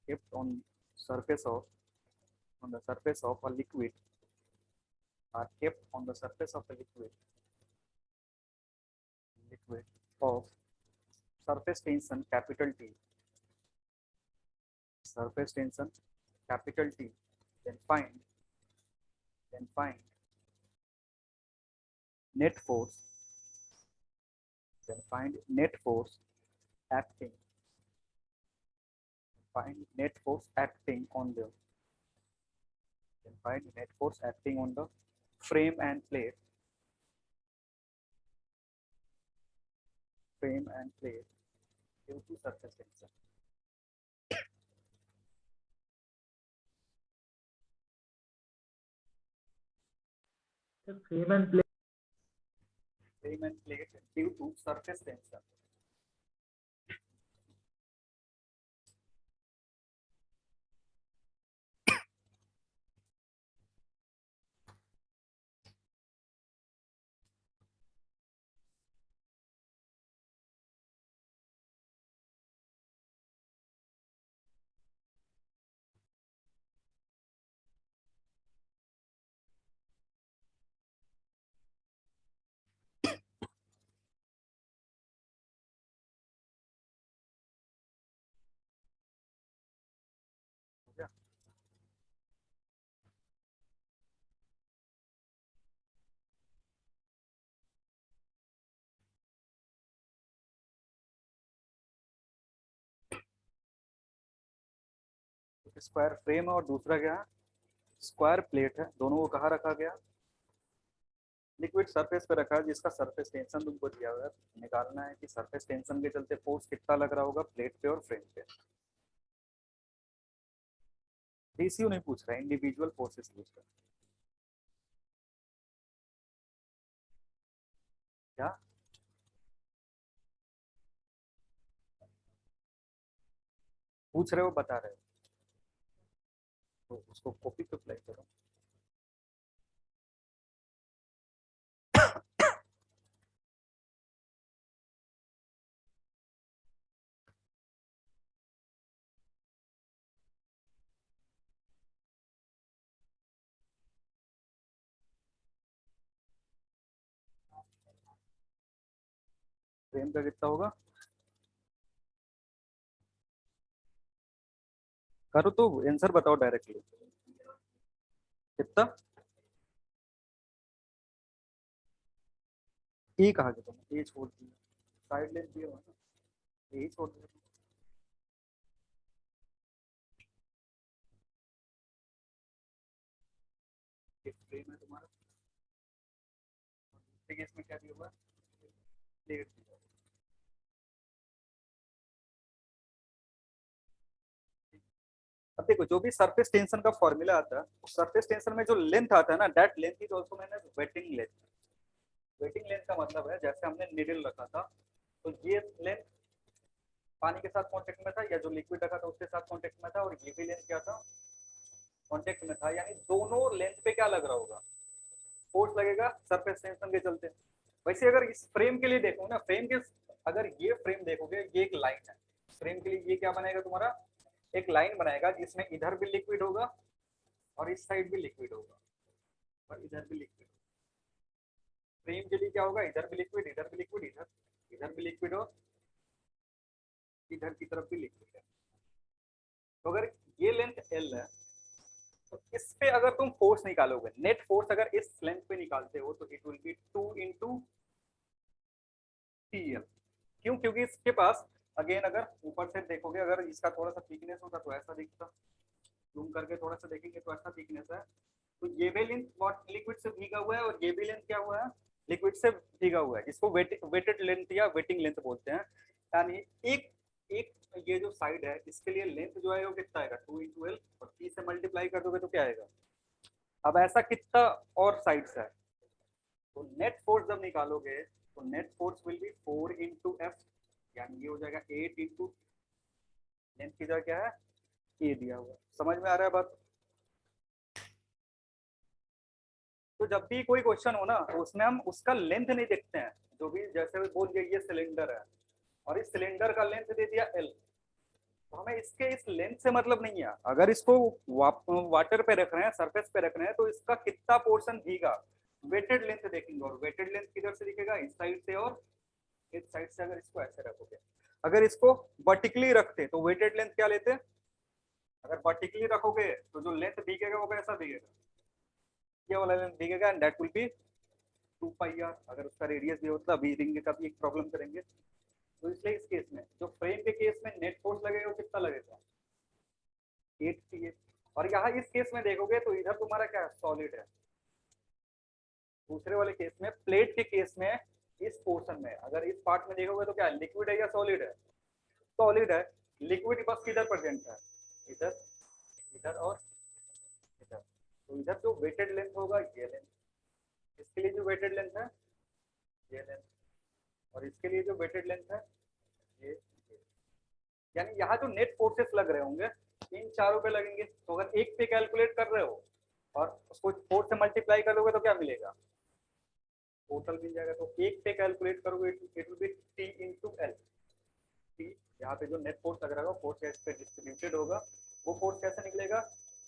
kept on surface of on the surface of a liquid are kept on the surface of a liquid of surface tension capital T, surface tension capital T, then find net force, then find net force acting on the frame and plate due to surface tension. The frame and plate Due to surface tension. Square frame है और दूसरा क्या है, square plate है। दोनों को कहाँ रखा गया, लिक्विड सरफेस पे रखा है, जिसका सरफेस टेंशन तुमको दिया हुआ है। निकालना है कि सरफेस टेंशन के चलते फोर्स कितना लग रहा होगा प्लेट पे और फ्रेम पे। रेशियो नहीं पूछ रहा है, इंडिविजुअल फोर्सेस पूछ रहा है। क्या पूछ रहे हो, बता रहे हो, तो उसको कॉपी पे अप्लाई करो। फ्रेम का कितना होगा, करो तो आंसर बताओ डायरेक्टली कितना। ए कहा कि तुमने ए छोड़ दिया, साइड लेंथ दिया हुआ ना, ए छोड़ दिया। एक फ्रेम है तुम्हारा, ठीक है, इसमें क्या दिया हुआ है, प्लेट दिया हुआ है। अब देखो जो भी सरफेस टेंशन का फॉर्मूला आता है, सरफेस टेंशन में जो लेंथ आता है ना, दैट लेंथ इज आल्सो मैंने वेटिंग लेंथ। वेटिंग लेंथ का मतलब है जैसे हमने निडल रखा था, तो ये लेंथ पानी के साथ कांटेक्ट में था, या जो लिक्विड रखा था उसके साथ कांटेक्ट में था, और ये भी लेंथ क्या था, कांटेक्ट में था। यानी दोनों लेंथ पे क्या लग रहा होगा, फोर्स लगेगा सरफेस टेंशन के चलते। वैसे अगर इस फ्रेम के लिए देखो ना, फ्रेम के अगर ये फ्रेम देखोगे, ये एक लाइन है फ्रेम के लिए, ये क्या बनाएगा तुम्हारा, एक लाइन बनाएगा जिसमें इधर भी लिक्विड होगा और इस साइड भी लिक्विड होगा और इधर भी लिक्विड। फ्रेम के लिए क्या होगा, इधर भी लिक्विड, इधर भी लिक्विड, इधर भी लिक्विड और इधर की तरफ भी लिक्विड है। तो अगर ये लेंथ एल है, तो इस पे अगर तुम फोर्स निकालोगे, नेट फोर्स अगर इस लेंथ पे निकालते हो, तो it will be 2 into TL. क्यों, क्योंकि इसके पास अगेन अगर ऊपर से देखोगे, अगर इसका थोड़ा सा थिकनेस होता तो ऐसा दिखता, जूम करके थोड़ा सा देखेंगे तो ऐसा थिकनेस है। तो ये भी लेंथ लिक्विड से भीगा हुआ है और ये भी लेंथ क्या हुआ है, लिक्विड से भीगा हुआ है, जिसको वेटेड लेंथ या वेटिंग लेंथ बोलते हैं। यानी एक एक ये जो साइड है इसके लिए लेंथ जो है वो कितना आएगा, 2 इंटू एल, और 3 से मल्टीप्लाई कर दोगे तो क्या आएगा। अब ऐसा कितना और साइड्स है, तो नेट फोर्स जब निकालोगे तो net force will be 4 into F, यानी ये हो जाएगा 8 इंटू लेंथ की जगह क्या है, ए दिया हुआ। समझ में आ रहा है बात। तो जब भी कोई क्वेश्चन हो ना, तो उसमें हम उसका लेंथ नहीं देखते हैं, जो भी जैसे बोल दिया ये सिलेंडर है, और इस सिलेंडर का लेंथ दे दिया L, तो हमें इसके इस लेंथ से मतलब नहीं है। अगर इसको वाटर पे रख रहे हैं, सरफेस पे रख रहे हैं, तो इसका कितना पोर्शन भीगा, वेटेड लेंथ देखेंगे। और वेटेड लेंथ किधर से दिखेगा, इस साइड से और इस साइड से। अगर इसको ऐसे रखोगे, अगर इसको वर्टिकली रखते तो वेटेड लेंथ क्या लेते, अगर वर्टिकली रखोगे तो जो लेंथ भीगेगा वो कैसा भीगेगा, ये वाला लेंथ भीगेगा, and that will be 2πr। अगर उसका रेडियस भी होता, अभी रिंग का भी एक प्रॉब्लम करेंगे। तो इसलिए इस केस में, जो फ्रेम के केस में नेट फोर्स लगेगा वो कितना लगेगा, 8 Pa। और यहाँ इस केस में देखोगे तो इधर तुम्हारा क्या सॉलिड है। दूसरे वाले केस में, प्लेट के केस में, इस पोर्शन में अगर इस पार्ट में देखोगे तो क्या लिक्विड है या सॉलिड है, सॉलिड है। लिक्विड बस किधर प्रेजेंट है, इधर, इधर और इधर। तो इधर जो वेटेड लेंथ होगा ये लेंथ, इसके लिए जो वेटेड लेंथ है ये लेंथ, और इसके लिए जो वेटेड लेंथ है ये। यानी यहाँ जो नेट फोर्सेस लग रहे होंगे इन चारों पे लगेंगे। तो अगर एक पे कैलकुलेट कर रहे हो और उसको 4 से मल्टीप्लाई करोगे तो क्या मिलेगा, टोटल मिल जाएगा। तो एक पे कैलकुलेट करोगे it will B T into L. T, यहाँ पे जो नेट फोर्स लग रहा होगा फोर्स इस पे डिस्ट्रीब्यूटेड होगा, वो फोर्स कैसे निकलेगा,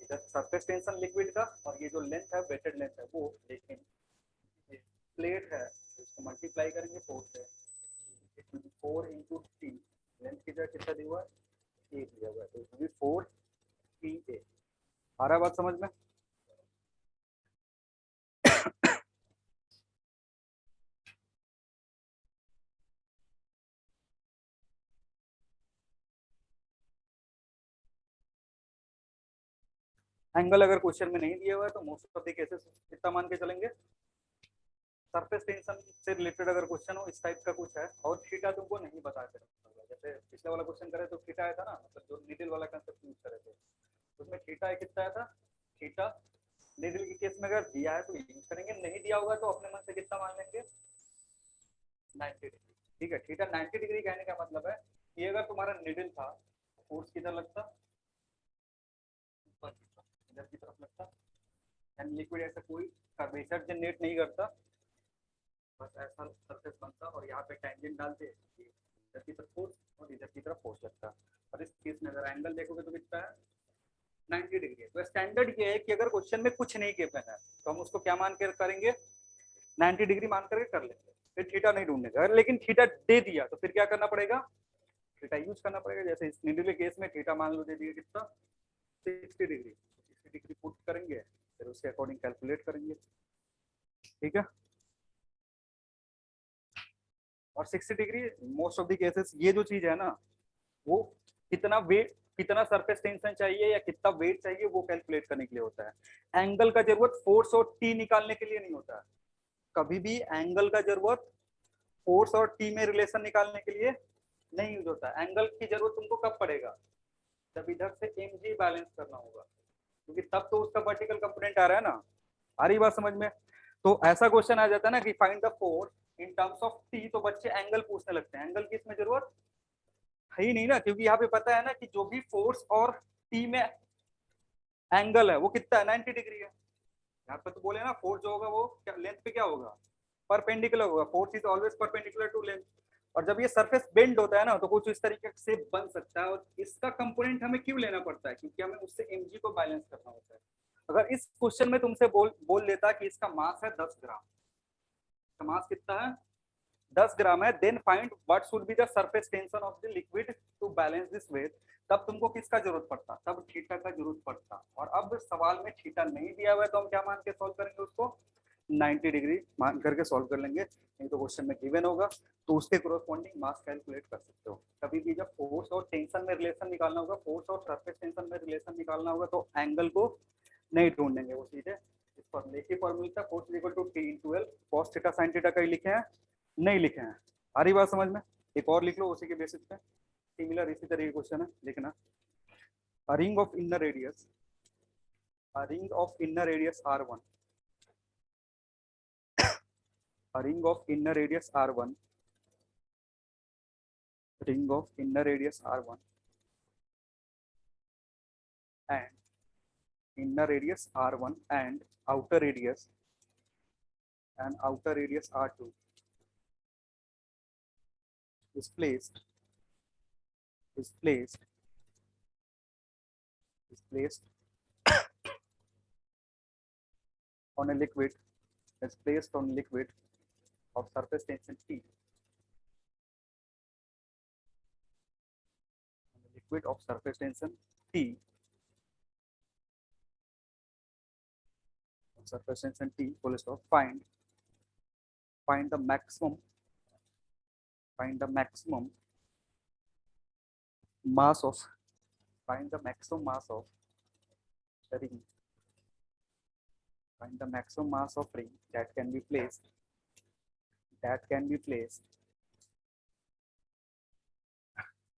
इधर सरफेस टेंशन लिक्विड का, और ये जो लेंथ है वेटेड लेंथ है वो, लेकिन प्लेट है इसको मल्टीप्लाई करेंगे 4 से, 4 इंटू टी, लेंथ की जगह कितना दिया हुआ है, 8 दिया हुआ है, तो इसमें 4 Pa। आ रहा है बात समझ में। एंगल अगर क्वेश्चन में नहीं दिया हुआ है तो मोस्ट ऑफ द केसेस कितना मान के चलेंगे, सरफेस टेंशन से रिलेटेड अगर क्वेश्चन हो इस टाइप का कुछ है, और थीटा तुमको नहीं बता कर, जैसे पिछले वाला क्वेश्चन करे तो थीटा आया था ना, मतलब जो नीडल वाला कंसेप्ट यूज करे थे, तो उसमें थीटा कितना आया था, थीटा नीडल के केस में अगर दिया है तो यूज करेंगे, नहीं दिया होगा तो अपने मन से कितना मान लेंगे, 90 डिग्री। ठीक है, थीटा 90 डिग्री कहने का मतलब है कि अगर तुम्हारा नीडल था, फोर्स किधर लगता, इधर की तरफ लगता, एंड लिक्विड ऐसा कोई कर्वेचर जनरेट नहीं करता, बस ऐसा सरफेस बनता और यहाँ पे टेंजेंट डालते, इधर की तरफ फोर्स और इधर की तरफ फोर्स लगता। और इस केस में अगर एंगल देखोगे तो कितना है, 90 डिग्री। तो स्टैंडर्ड ये है कि अगर क्वेश्चन में कुछ नहीं गिवन है तो हम उसको क्या मान कर करेंगे, 90 डिग्री मान करके कर लेंगे, फिर थीटा नहीं ढूंढने का। लेकिन थीटा दे दिया तो फिर क्या करना पड़ेगा, थीटा यूज करना पड़ेगा। जैसे इस नीडल के केस में थीटा मान लो दे दिया कितना, 60 डिग्री, 60 डिग्री पुट करेंगे, फिर उसके अकॉर्डिंग कैलकुलेट करेंगे। ठीक है, और 60 degree most of the cases ये जो चीज है ना, वो कितना वेट, कितना सरफेस टेंशन चाहिए या कितना वेट चाहिए वो कैलकुलेट करने के लिए होता है। एंगल का जरूरत फोर्स और टी निकालने के लिए नहीं होता है। कभी भी एंगल का जरूरत फोर्स और टी में रिलेशन निकालने के लिए नहीं यूज होता है। एंगल की जरूरत तुमको कब पड़ेगा, जब इधर से mg बैलेंस करना होगा, क्योंकि तब तो उसका वर्टिकल कंपोनेंट आ रहा है ना। आ रही बात समझ में। तो ऐसा क्वेश्चन आ जाता है ना कि find the force in terms of T, तो बच्चे एंगल पूछने लगते हैं। एंगल की इसमें जरूरत है ही नहीं ना, क्योंकि यहाँ पे पता है ना कि जो भी फोर्स और टी में एंगल है वो कितना है, 90 डिग्री है। यहाँ पे तो बोले ना फोर्स जो होगा वो लेंथ पे क्या होगा, परपेंडिकुलर होगा। Force is always perpendicular to length. और जब ये सरफेस बेंड होता है ना तो कुछ इस तरीके से बन सकता है, और इसका कंपोनेंट हमें क्यों लेना पड़ता है, क्योंकि हमें उससे mg को बैलेंस करना होता है। अगर इस क्वेश्चन में तुमसे बोल लेता कि इसका मास है 10 ग्राम, इसका मास कितना है 10 ग्राम है, then find what should be the surface tension of the liquid to balance this weight, तब तुमको किसका जरूरत पड़ता, तब थीटा का जरूरत पड़ता। और अब सवाल में थीटा नहीं दिया हुआ है तो हम क्या मान के सॉल्व करेंगे उसको, 90 डिग्री मान करके सॉल्व कर लेंगे। नहीं तो क्वेश्चन में गिवन होगा तो उसके कोरोस्पोंडिंग मास कैलकुलेट कर सकते हो। कभी भी जब फोर्स और टेंशन में रिलेशन निकालना होगा, फोर्स और सरफेस टेंशन में रिलेशन निकालना होगा, तो एंगल को नहीं ढूंढेंगे, वो सीधे इस फॉर्मूले की फॉर्मूला था, force equal to T into L cos theta sin theta का ही लिखे हैं, नहीं लिखे हैं। आ रही बात समझ में। एक और लिख लो उसी के बेसिस पे, सिमिलर इसी तरह के क्वेश्चन है लिखना। A ring of inner radius, a ring of inner radius r1, a ring of inner radius r1, ring of inner radius r1 and inner radius r1 and outer radius r2 is placed is placed is placed on a liquid is placed on liquid of surface tension T. Liquid of surface tension T. Surface tension T. Full stop. Find the maximum. Find the maximum mass of. Find the maximum mass of the ring. Find the maximum mass of ring that can be placed. That can be placed.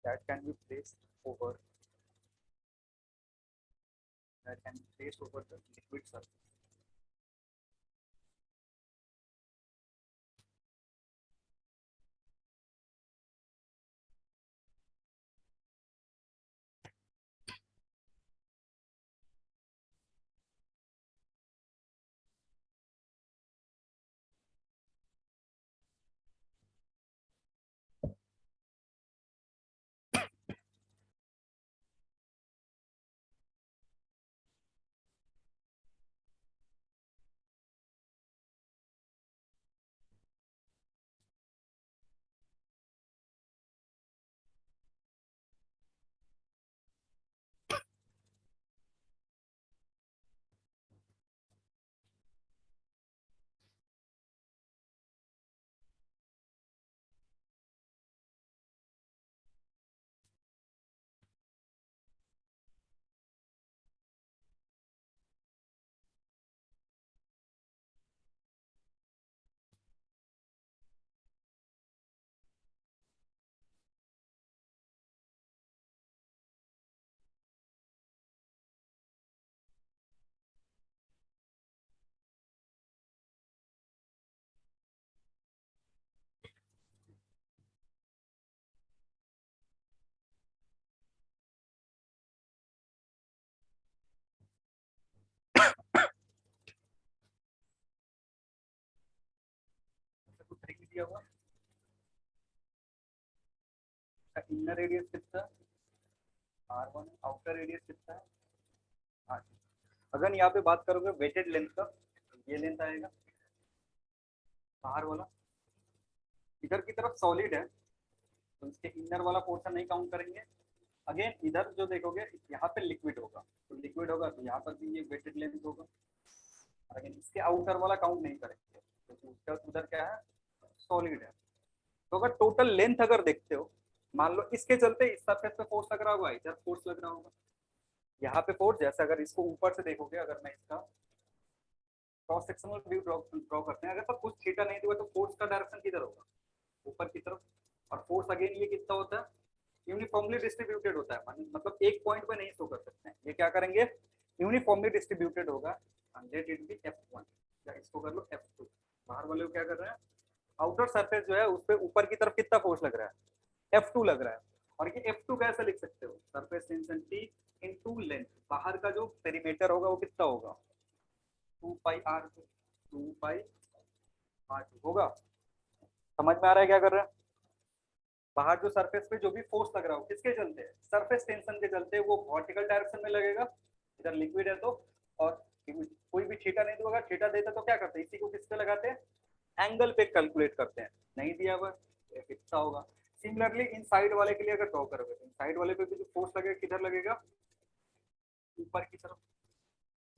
That can be placed over. That can be placed over the liquid surface. कुछ ring दिया हुआ inner radius कितना r1 outer radius कितना है 8। अगर यहाँ पे बात करोगे वेटेड लेंथ का ये लेंथ आएगा बाहर वाला इधर की तरफ सॉलिड है तो इसके इनर वाला पोर्शन नहीं काउंट करेंगे। अगेन इधर जो देखोगे यहाँ पे लिक्विड होगा तो लिक्विड होगा तो यहाँ पर भी ये वेटेड लेंथ होगा। अगेन इसके आउटर वाला काउंट नहीं करेंगे क्योंकि उसका उधर क्या है सॉलिड है। तो अगर टोटल लेंथ अगर देखते हो मान लो इसके चलते इस सरफेस पे फोर्स लग रहा होगा इधर फोर्स लग रहा होगा यहाँ पे फोर्स जैसे अगर इसको ऊपर से देखोगे अगर मैं इसका क्रॉस सेक्शनल व्यू ड्रॉ करते हैं अगर पर कुछ थीटा नहीं हुआ तो फोर्स का डायरेक्शन किधर होगा ऊपर की तरफ और फोर्स अगेन ये कितना होता है यूनिफॉर्मली डिस्ट्रीब्यूटेड होता है मतलब एक पॉइंट पे नहीं शो कर सकते हैं ये क्या करेंगे यूनिफॉर्मली डिस्ट्रीब्यूटेड होगा लेट इट बी F1 या इसको कर लो F2। बाहर वाले को क्या कर रहे हैं आउटर सरफेस जो है उस पे ऊपर की तरफ कितना फोर्स लग रहा है F2 लग रहा है और ये F2 कैसे लिख सकते हो surface tension T into length बाहर का जो पेरीमीटर होगा वो कितना होगा 2 पाई r2 होगा। समझ में आ रहा है क्या कर रहा है बाहर जो सरफेस पे जो भी फोर्स लग रहा हो किसके चलते है सरफेस टेंशन के चलते वो वर्टिकल डायरेक्शन में लगेगा इधर लिक्विड है तो और कोई भी थीटा नहीं तो अगर थीटा देता तो क्या करते हैं इसी को किस पे लगाते हैं एंगल पे कैलकुलेट करते हैं नहीं दिया हुआ कितना होगा। सिमिलरली इन साइड वाले के लिए अगर ड्रॉ करोगे तो इन साइड वाले पे भी जो फोर्स लगेगा किधर लगेगा ऊपर की तरफ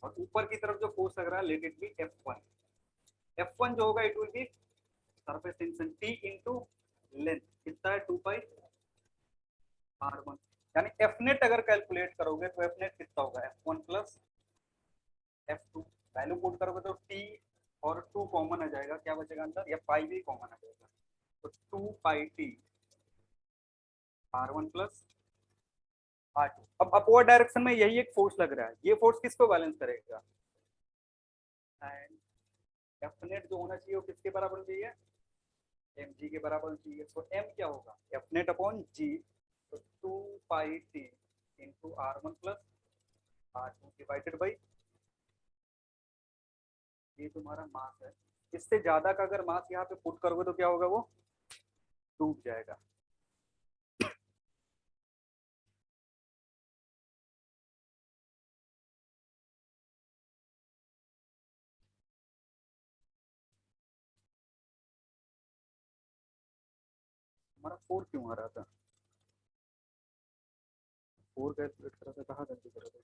और ऊपर की तरफ जो फोर्स लग रहा है लेट इट बी F1 जो होगा it will B surface tension T into length कितना है 2 पाई r1 यानी F नेट अगर कैलकुलेट करोगे तो F नेट कितना होगा F1 plus F2 value put करोगे तो T और 2 कॉमन आ जाएगा क्या बचेगा अंदर या पाई भी कॉमन आ जाएगा तो 2 पाई T r1 प्लस r2। अब अपवर्ड डायरेक्शन में यही एक फोर्स लग रहा है ये फोर्स किसको बैलेंस करेगा एंड F नेट जो होना चाहिए वो किसके बराबर चाहिए mg के बराबर चाहिए तो m क्या होगा F नेट अपॉन g तो 2 पाई t into r1 plus r2 divided by ये तुम्हारा मास है। इससे ज्यादा का अगर मास यहाँ पे पुट करोगे तो क्या होगा वो डूब जाएगा हमारा 4 क्यों आ रहा था? 4 कैलकुलेट करा था, कहाँ गलती करा था?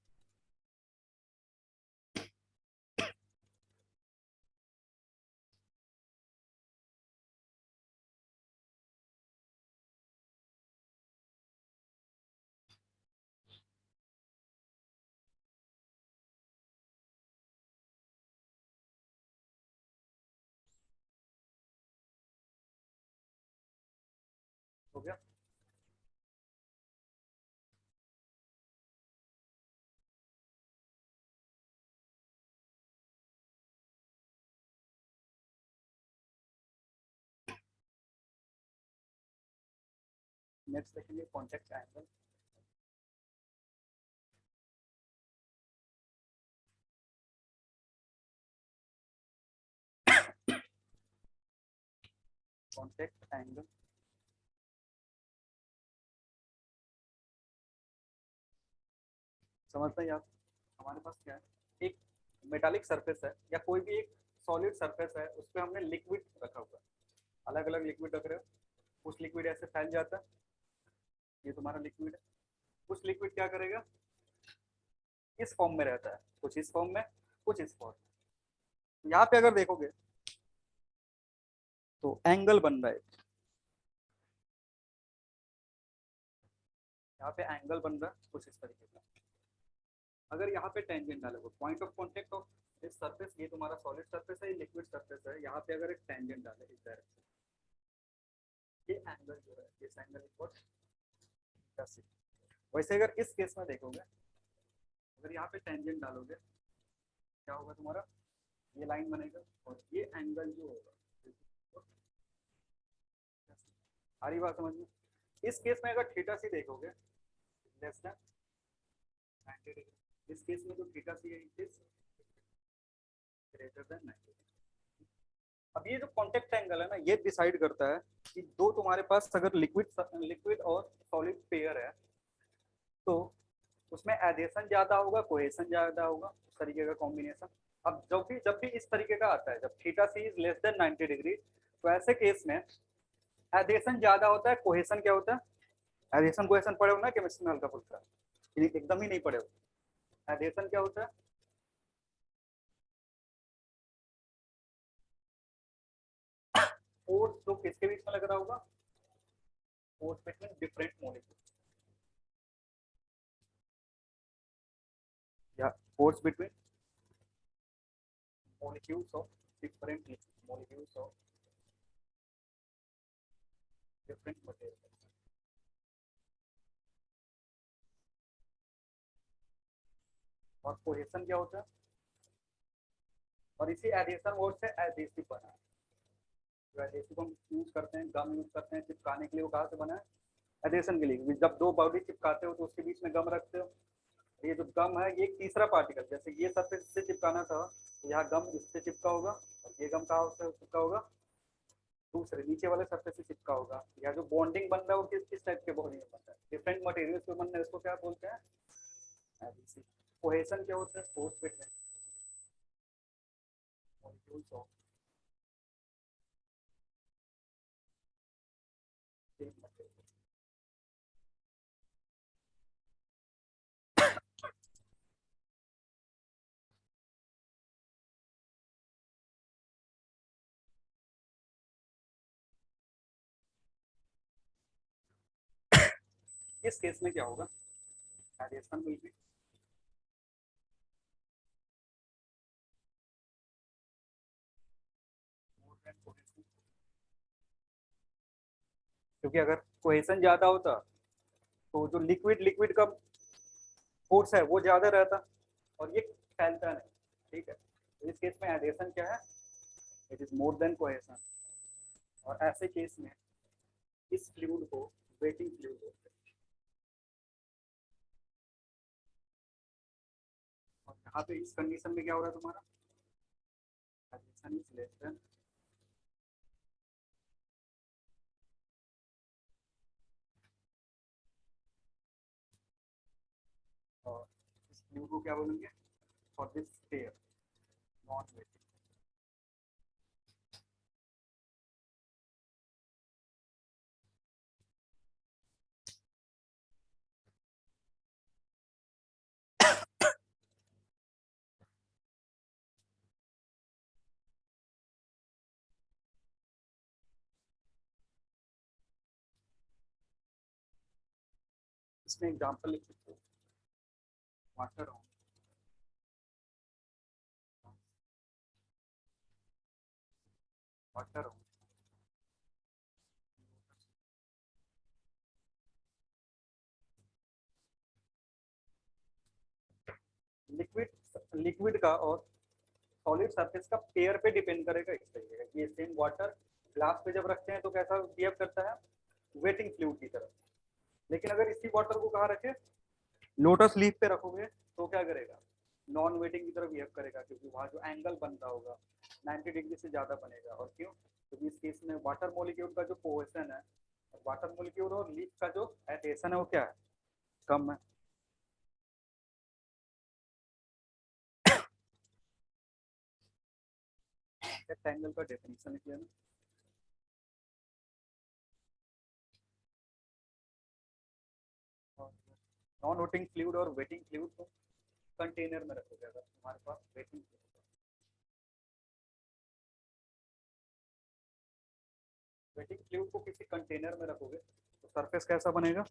हो गया? नेक्स्ट देखेंगे कॉन्टेक्ट एंगल। कॉन्टेक्ट एंगल समझते हैं आप? हमारे पास क्या है, एक मेटालिक सरफेस है या कोई भी एक सॉलिड सरफेस है, उस पर हमने लिक्विड रखा हुआ है, अलग अलग लिक्विड रख रहे हो, कुछ लिक्विड ऐसे फैल जाता है, ये तुम्हारा लिक्विड है, कुछ लिक्विड क्या करेगा, इस फॉर्म में रहता है, कुछ इस फॉर्म में, कुछ इस फॉर्म में। यहाँ पे अगर देखोगे तो एंगल बन रहा है, यहाँ पे एंगल बन रहा है कुछ इस तरीके का। अगर यहाँ पे टेंजेंट डालोगे, point of contact of this surface, ये तुम्हारा सॉलिड सरफेस है, ये लिक्विड सरफेस है, यहाँ पे अगर एक टेंजेंट डाले इस डायरेक्शन, ये एंगल जो है, this angle is what, theta C. वैसे अगर इस केस में देखोगे, अगर यहाँ पे टेंजेंट डालोगे क्या होगा तुम्हारा, ये लाइन बनेगा और ये एंगल जो होगा, सारी बात समझ में। इस केस में अगर थीटा सी देखोगे लेस देन 90 डिग्री, इस केस में जो थीटा सी है it is greater than 90 degree. अब ये जो कॉन्टेक्ट एंगल है ना, ये डिसाइड करता है कि दो तुम्हारे पास अगर लिक्विड और सॉलिड पेयर है तो उसमें एडेशन ज्यादा होगा, कोहेशन ज्यादा होगा, उस तरीके का कॉम्बिनेशन। अब जब भी इस तरीके का आता है, जब theta C is less than 90 degree, तो ऐसे केस में एडेशन ज्यादा होता है, कोहेशन क्या होता है, एडेशन कोहेशन पढ़े हो ना केमिस्ट्री में हल्का फुल्का, एकदम ही नहीं पढ़े हो। एडेशन क्या होता है, फोर्स जो किसके बीच में लग रहा होगा, फोर्स बिटवीन डिफरेंट मॉलिक्यूल्स, या force between molecules of different molecules of different materials। और कोहेशन क्या होता है, और इसी एडेशन वर्ड से एडेसिव बना है। जो एडेसिव हम यूज करते हैं, गम यूज करते हैं चिपकाने के लिए, वो कहाँ से बना है, एडेशन के लिए। जब दो बॉडी चिपकाते हो तो उसके बीच में गम रखते हो, ये जो गम है ये एक तीसरा पार्टिकल, जैसे ये सरफेस से चिपकाना था तो यहाँ गम इससे चिपका होगा, और ये गम कहाँ से चिपका होगा, दूसरे नीचे वाले सरफेस से चिपका होगा। या जो बॉन्डिंग बन रहा है वो किस किस टाइप के बॉन्डिंग बन रहा है, डिफरेंट मटेरियल्स पे बन रहा है, इसको क्या बोलते हैं, एडेसिव। कोहेशन क्या होता है, force between molecules of same material. इस केस में क्या होगा, adhesion will be more than cohesion, क्योंकि अगर कोहेशन ज्यादा होता तो जो लिक्विड लिक्विड का फोर्स है वो ज्यादा रहता और ये फैलता नहीं, ठीक है। तो इस केस में एडेशन क्या है, it is more then cohesion, और ऐसे केस में इस फ्लूइड को वेटिंग फ्लूइड बोलते हैं। और यहाँ पे इस कंडीशन में क्या हो रहा है तुम्हारा, एडेशन इज लेस देन, और इस फ्लूइड को क्या बोलेंगे, for this pair non waiting. इसमें एग्जांपल लिख सकते हो, water on, water on, liquid liquid का और सॉलिड सरफेस का पेयर पे डिपेंड करेगा इस तरीके का। ये सेम वाटर ग्लास पे जब रखते हैं तो कैसा बिहेव करता है, वेटिंग फ्लूइड की तरह। लेकिन अगर इसी वाटर को कहाँ रखे, लोटस लीफ पे रखोगे तो क्या करेगा, नॉन वेटिंग की तरह बिहेव करेगा, क्योंकि वहाँ जो एंगल बन रहा होगा 90 डिग्री से ज्यादा बनेगा। और क्यों, क्योंकि इस केस में वाटर मॉलिक्यूल का जो पोजीशन है, वाटर मॉलिक्यूल और लीफ का जो एटेशन है वो क्या है, कम है। रेक्टेंगल का डेफिनेशन लिख लेना। नॉन वेटिंग फ्लूइड और वेटिंग फ्लूइड को कंटेनर में रखोगे। अगर तुम्हारे पास वेटिंग फ्लूइड को किसी कंटेनर में रखोगे तो सरफेस कैसा बनेगा,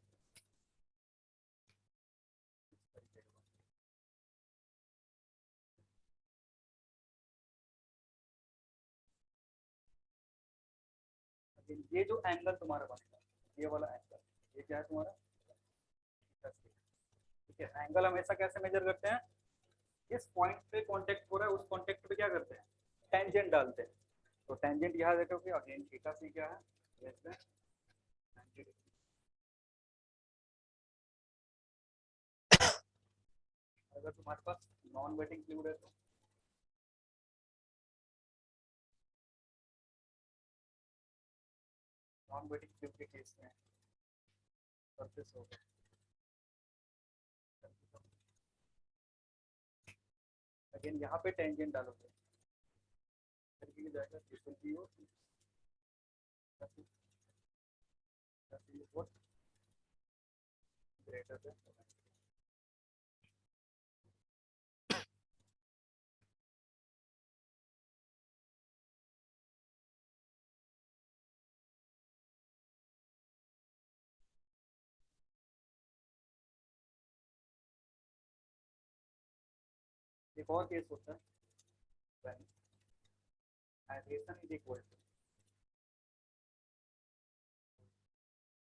ये जो एंगल तुम्हारा बनेगा, ये वाला एंगल, ये क्या है तुम्हारा, ठीक है। एंगल हमेशा कैसे मेजर करते हैं, इस पॉइंट पे कांटेक्ट हो रहा है, उस कांटेक्ट पे क्या करते हैं, टेंजेंट डालते हैं। तो टेंजेंट यहाँ देखो कि अगेन थीटा सी क्या है, लेस देन 90 डिग्री। अगर तुम्हारे पास नॉन वेटिंग फ्लूइड है तो नॉन वेटिंग फ्लूइड के केस में सरफेस होगा, अगेन यहाँ पे टेंजेंट डालोगे तरीके की जाएगा, this will be your what greater than, एक और केस होता है when adhesion is equal to,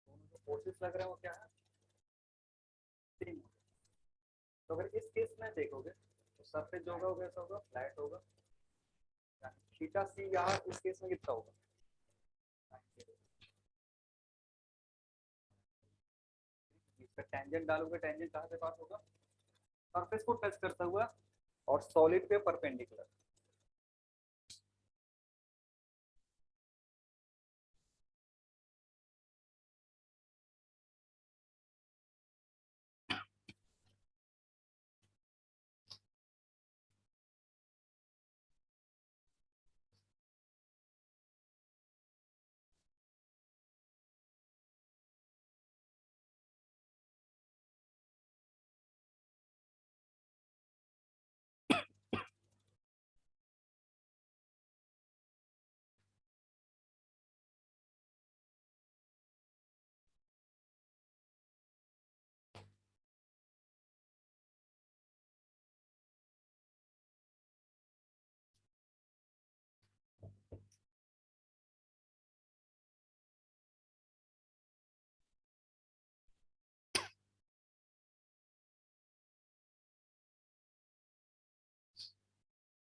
दोनों जो फोर्सेस लग रहे हैं वो क्या है, सेम। तो अगर इस केस में देखोगे तो सरफेस जो होगा वो कैसा होगा, फ्लैट होगा। थीटा सी यहाँ इस केस में कितना होगा, इसका टेंजेंट डालोगे, टेंजेंट कहाँ से पास होगा, सरफेस को टच करता हुआ और सॉलिड पे परपेंडिकुलर।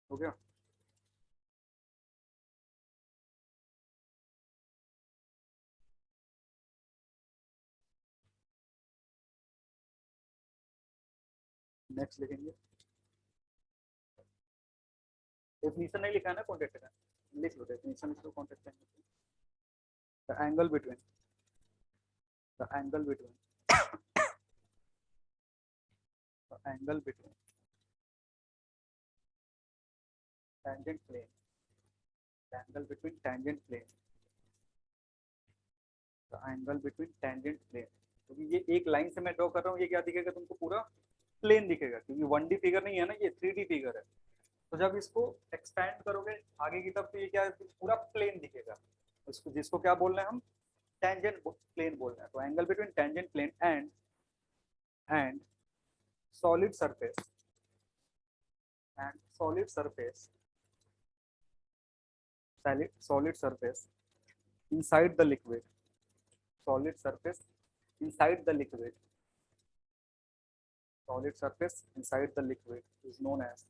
हो गया, नेक्स्ट लिखेंगे। डेफिनेशन नहीं लिखा है ना कॉन्टेक्ट का, लिख लो डेफिनेशन, इसको कॉन्टेक्ट करने, the angle between, the angle between, the angle between tangent plane, the angle between tangent plane, the angle between tangent plane। क्योंकि ये एक लाइन से मैं ड्रॉ कर रहा हूँ, ये क्या दिखेगा तुमको, पूरा प्लेन दिखेगा, क्योंकि 1D फिगर नहीं है ना, ये 3D फिगर है। तो जब इसको एक्सपैंड करोगे आगे की तरफ तो ये क्या है, पूरा प्लेन दिखेगा। इसको जिसको क्या बोल रहे हैं हम, टेंजेंट प्लेन बोल रहे हैं। तो angle between tangent plane and and solid surface solid surface inside the liquid, solid surface inside the liquid, solid surface inside the liquid is known as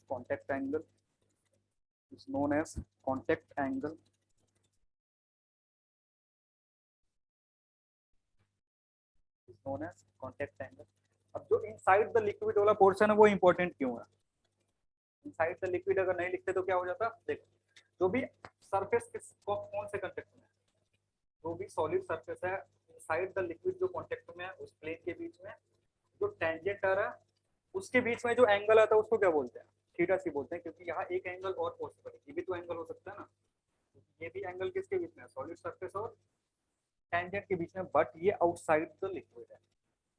contact angle, is known as contact angle, is known as contact angle. अब जो inside the liquid वाला portion है वो important क्यों है? Inside the liquid अगर नहीं लिखते तो क्या हो जाता? देखो, जो भी सरफेस कौन से कांटेक्ट में है, जो भी सॉलिड सरफेस है इनसाइड द लिक्विड जो कांटेक्ट में है उस प्लेन के बीच में जो टेंजेंट आ रहा है उसके बीच में जो एंगल आता है उसको क्या बोलते हैं? थीटा सी बोलते हैं, क्योंकि यहाँ एक एंगल और पॉसिबल है, ये भी तो एंगल हो सकता है ना, ये भी एंगल किसके बीच में है? सॉलिड सरफेस और टेंजेंट के बीच में, बट ये आउटसाइड द लिक्विड है।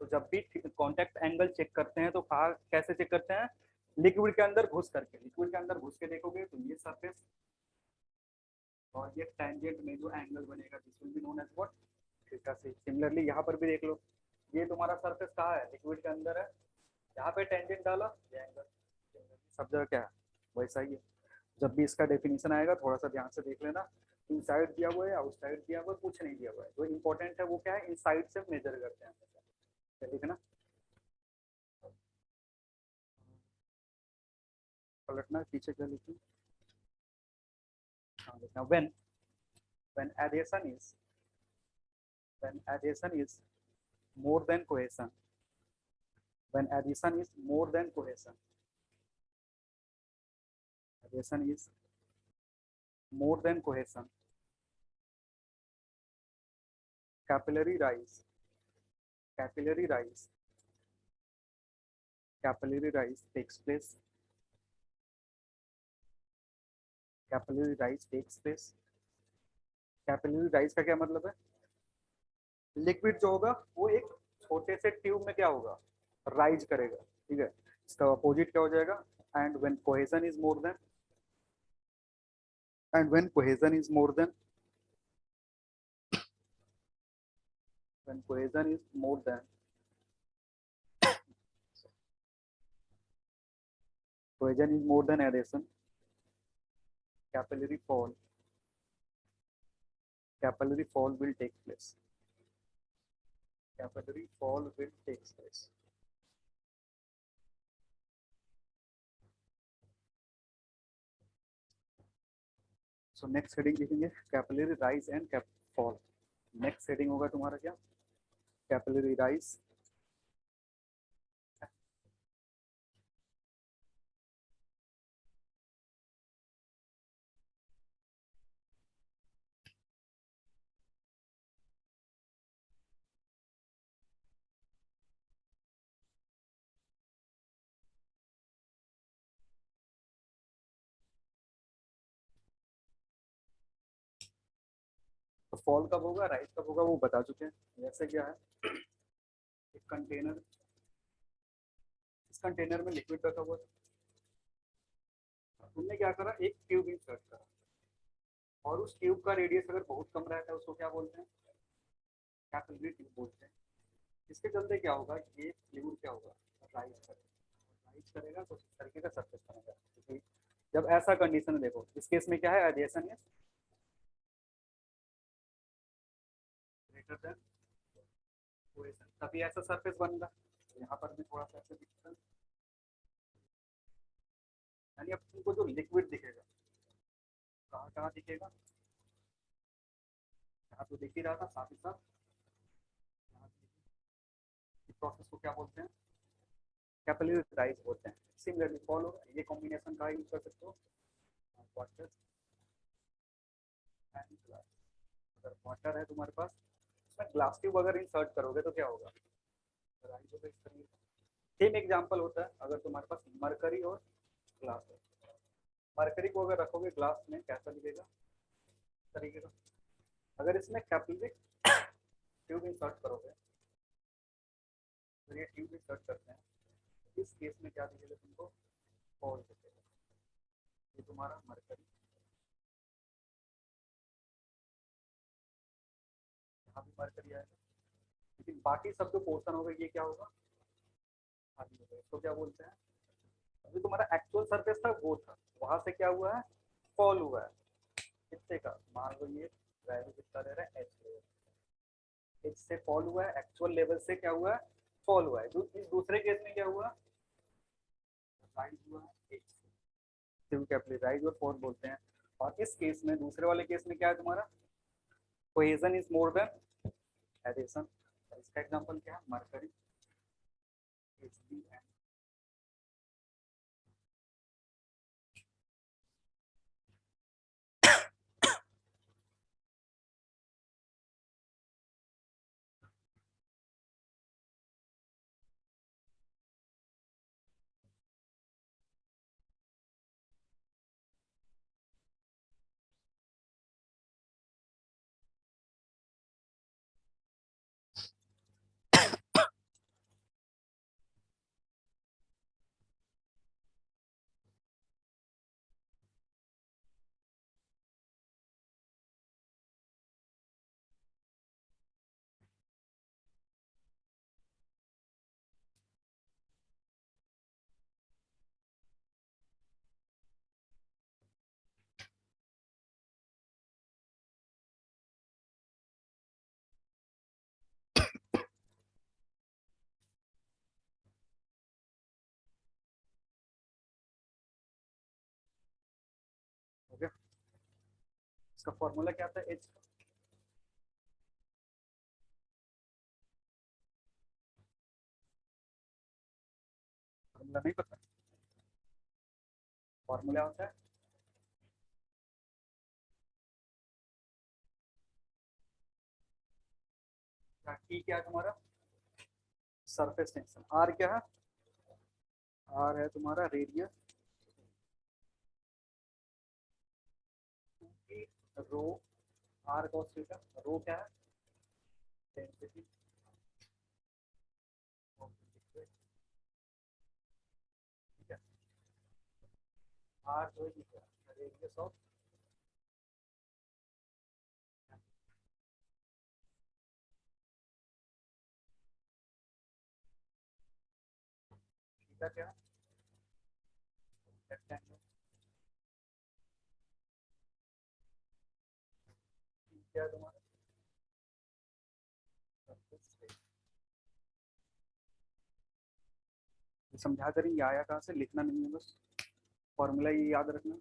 तो जब भी कांटेक्ट एंगल चेक करते हैं तो कहाँ कैसे चेक करते हैं? लिक्विड के अंदर घुस करके, लिक्विड के अंदर घुस के देखोगे तो ये सरफेस और ये टेंजेंट में जो एंगल बनेगा this will be known as what? Theta C. Similarly यहाँ पर भी देख लो, ये तुम्हारा सरफेस कहाँ है? लिक्विड के अंदर है, यहाँ पे टेंजेंट डाला, ये एंगल, सब जगह क्या है? वैसा ही है। जब भी इसका डेफिनेशन आएगा थोड़ा सा ध्यान से देख लेना, इनसाइड दिया हुआ है, आउटसाइड दिया हुआ है, कुछ नहीं दिया हुआ है। जो इंपॉर्टेंट है वो क्या है? इनसाइड से मेजर करते हैं, ठीक है ना? पलटना पीछे क्या लिखी? हाँ लिखना when adhesion is more than cohesion, when adhesion is more than cohesion, adhesion is more than cohesion, capillary rise takes place, capillary rise takes place। Capillary rise का क्या मतलब है? लिक्विड जो होगा वो एक छोटे से ट्यूब में क्या होगा? राइज करेगा, ठीक है? इसका अपोजिट क्या हो जाएगा? And when cohesion is more then, and when cohesion is more then, when cohesion is more then, cohesion is more then adhesion, capillary fall will take place, capillary fall will take place। So next heading लिखेंगे capillary rise and fall. Next heading होगा तुम्हारा क्या? Capillary rise तो fall कब होगा, rise कब होगा वो बता चुके हैं। जैसे क्या है, एक कंटेनर, इस कंटेनर में लिक्विड रखा हुआ है, तुमने क्या करा? एक ट्यूब इंसर्ट करा और उस ट्यूब का रेडियस अगर बहुत कम रहता है उसको क्या बोलते हैं? कैपिलरी ट्यूब बोलते हैं। इसके चलते क्या होगा? ये फ्लूइड क्या होगा? राइज करेगा तो इस तरीके का सरफेस बनेगा। क्योंकि जब ऐसा कंडीशन है, देखो इस केस में क्या है? एडिशन है ग्रेटर देन कोहेजन, तभी ऐसा सरफेस बनेगा। तो यहाँ पर भी थोड़ा सा ऐसे दिखता है, यानी अब तुमको जो लिक्विड दिखेगा कहाँ कहाँ दिखेगा? यहाँ तो दिख ही रहा था, साथ ही साथ इस प्रोसेस को क्या बोलते हैं? कैपिलरी राइज बोलते हैं। सिमिलरली फॉल होगा, ये कॉम्बिनेशन का यूज कर सकते हो, वाटर एंड ग्लास। अगर वाटर है तुम्हारे पास, उसमें ग्लास ट्यूब अगर इंसर्ट करोगे तो क्या होगा? राइज होगा इस तरीके से। सेम एग्जांपल होता है अगर तुम्हारे पास मरकरी और ग्लास है। मरकरी को अगर रखोगे ग्लास में कैसा दिखेगा? इस तरीके का। अगर इसमें कैपिलरी ट्यूब इंसर्ट करोगे, तो ये ट्यूब इंसर्ट करते हैं, इस केस में क्या दिखेगा तुमको? फॉल दिखेगा। ये तुम्हारा मरकरी, यहाँ भी मरकरी आएगा, लेकिन बाकी सब जो पोर्शन होगा ये क्या होगा, खाली होगा। इसको क्या बोलते हैं, अभी तुम्हारा एक्चुअल सरफेस था वो था, वहां से क्या हुआ है, फॉल हुआ है कितने का, मान लो ये वैल्यू कितना ले रहा है, एच से फॉल हुआ है, एक्चुअल लेवल से क्या हुआ है, फॉल हुआ है। इस दूसरे केस में क्या हुआ, राइज हुआ है एच से, क्योंकि राइज और फॉल बोलते हैं। और इस केस में, दूसरे वाले केस में क्या है तुम्हारा, cohesion is more than adhesion. इसका एग्जांपल क्या है, मरकरी HBN। हो गया, इसका फॉर्मूला क्या था, एच का, फॉर्मूला नहीं पता, फॉर्मूला होता है टी, क्या है तुम्हारा सरफेस टेंशन, आर क्या है, आर है तुम्हारा radius, rho R cos theta, rho क्या है डेंसिटी, ठीक है, आर जो है रेडियस ऑफ, थीटा क्या है रेक्टेंगल, क्या है तुम्हारा सरफेस टेंशन। समझा करेंगे, आया कहाँ से, लिखना नहीं है बस, फॉर्मूला ये याद रखना।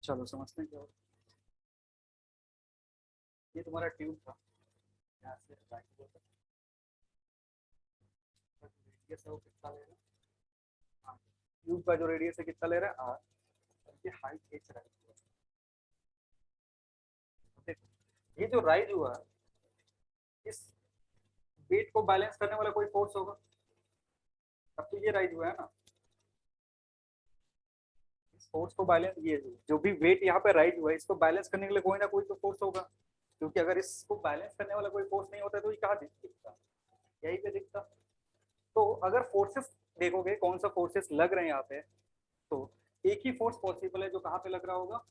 चलो समझते हैं क्या होगा। ये तुम्हारा ट्यूब था, यहाँ से राइट होता है, रेडियस है वो कितना ले रहा है, हाँ, ट्यूब का जो रेडियस है कितना ले रहा है, आर, ये हाइट एच राइज हुआ है। देखो ये जो राइज हुआ है, इस वेट को बैलेंस करने वाला कोई फोर्स होगा, तब तो ये राइज हुआ है ना, इस फोर्स को बैलेंस, ये जो भी वेट यहाँ पे राइज हुआ है इसको बैलेंस करने के लिए कोई ना कोई तो फोर्स होगा, क्योंकि अगर इसको बैलेंस करने वाला कोई फोर्स नहीं होता तो ये कहाँ दिखता, यही पे दिखता। तो अगर फोर्सेस देखोगे कौन सा फोर्सेस लग रहे हैं यहाँ पे, तो एक ही फोर्स पॉसिबल है जो कहाँ पे लग रहा होगा,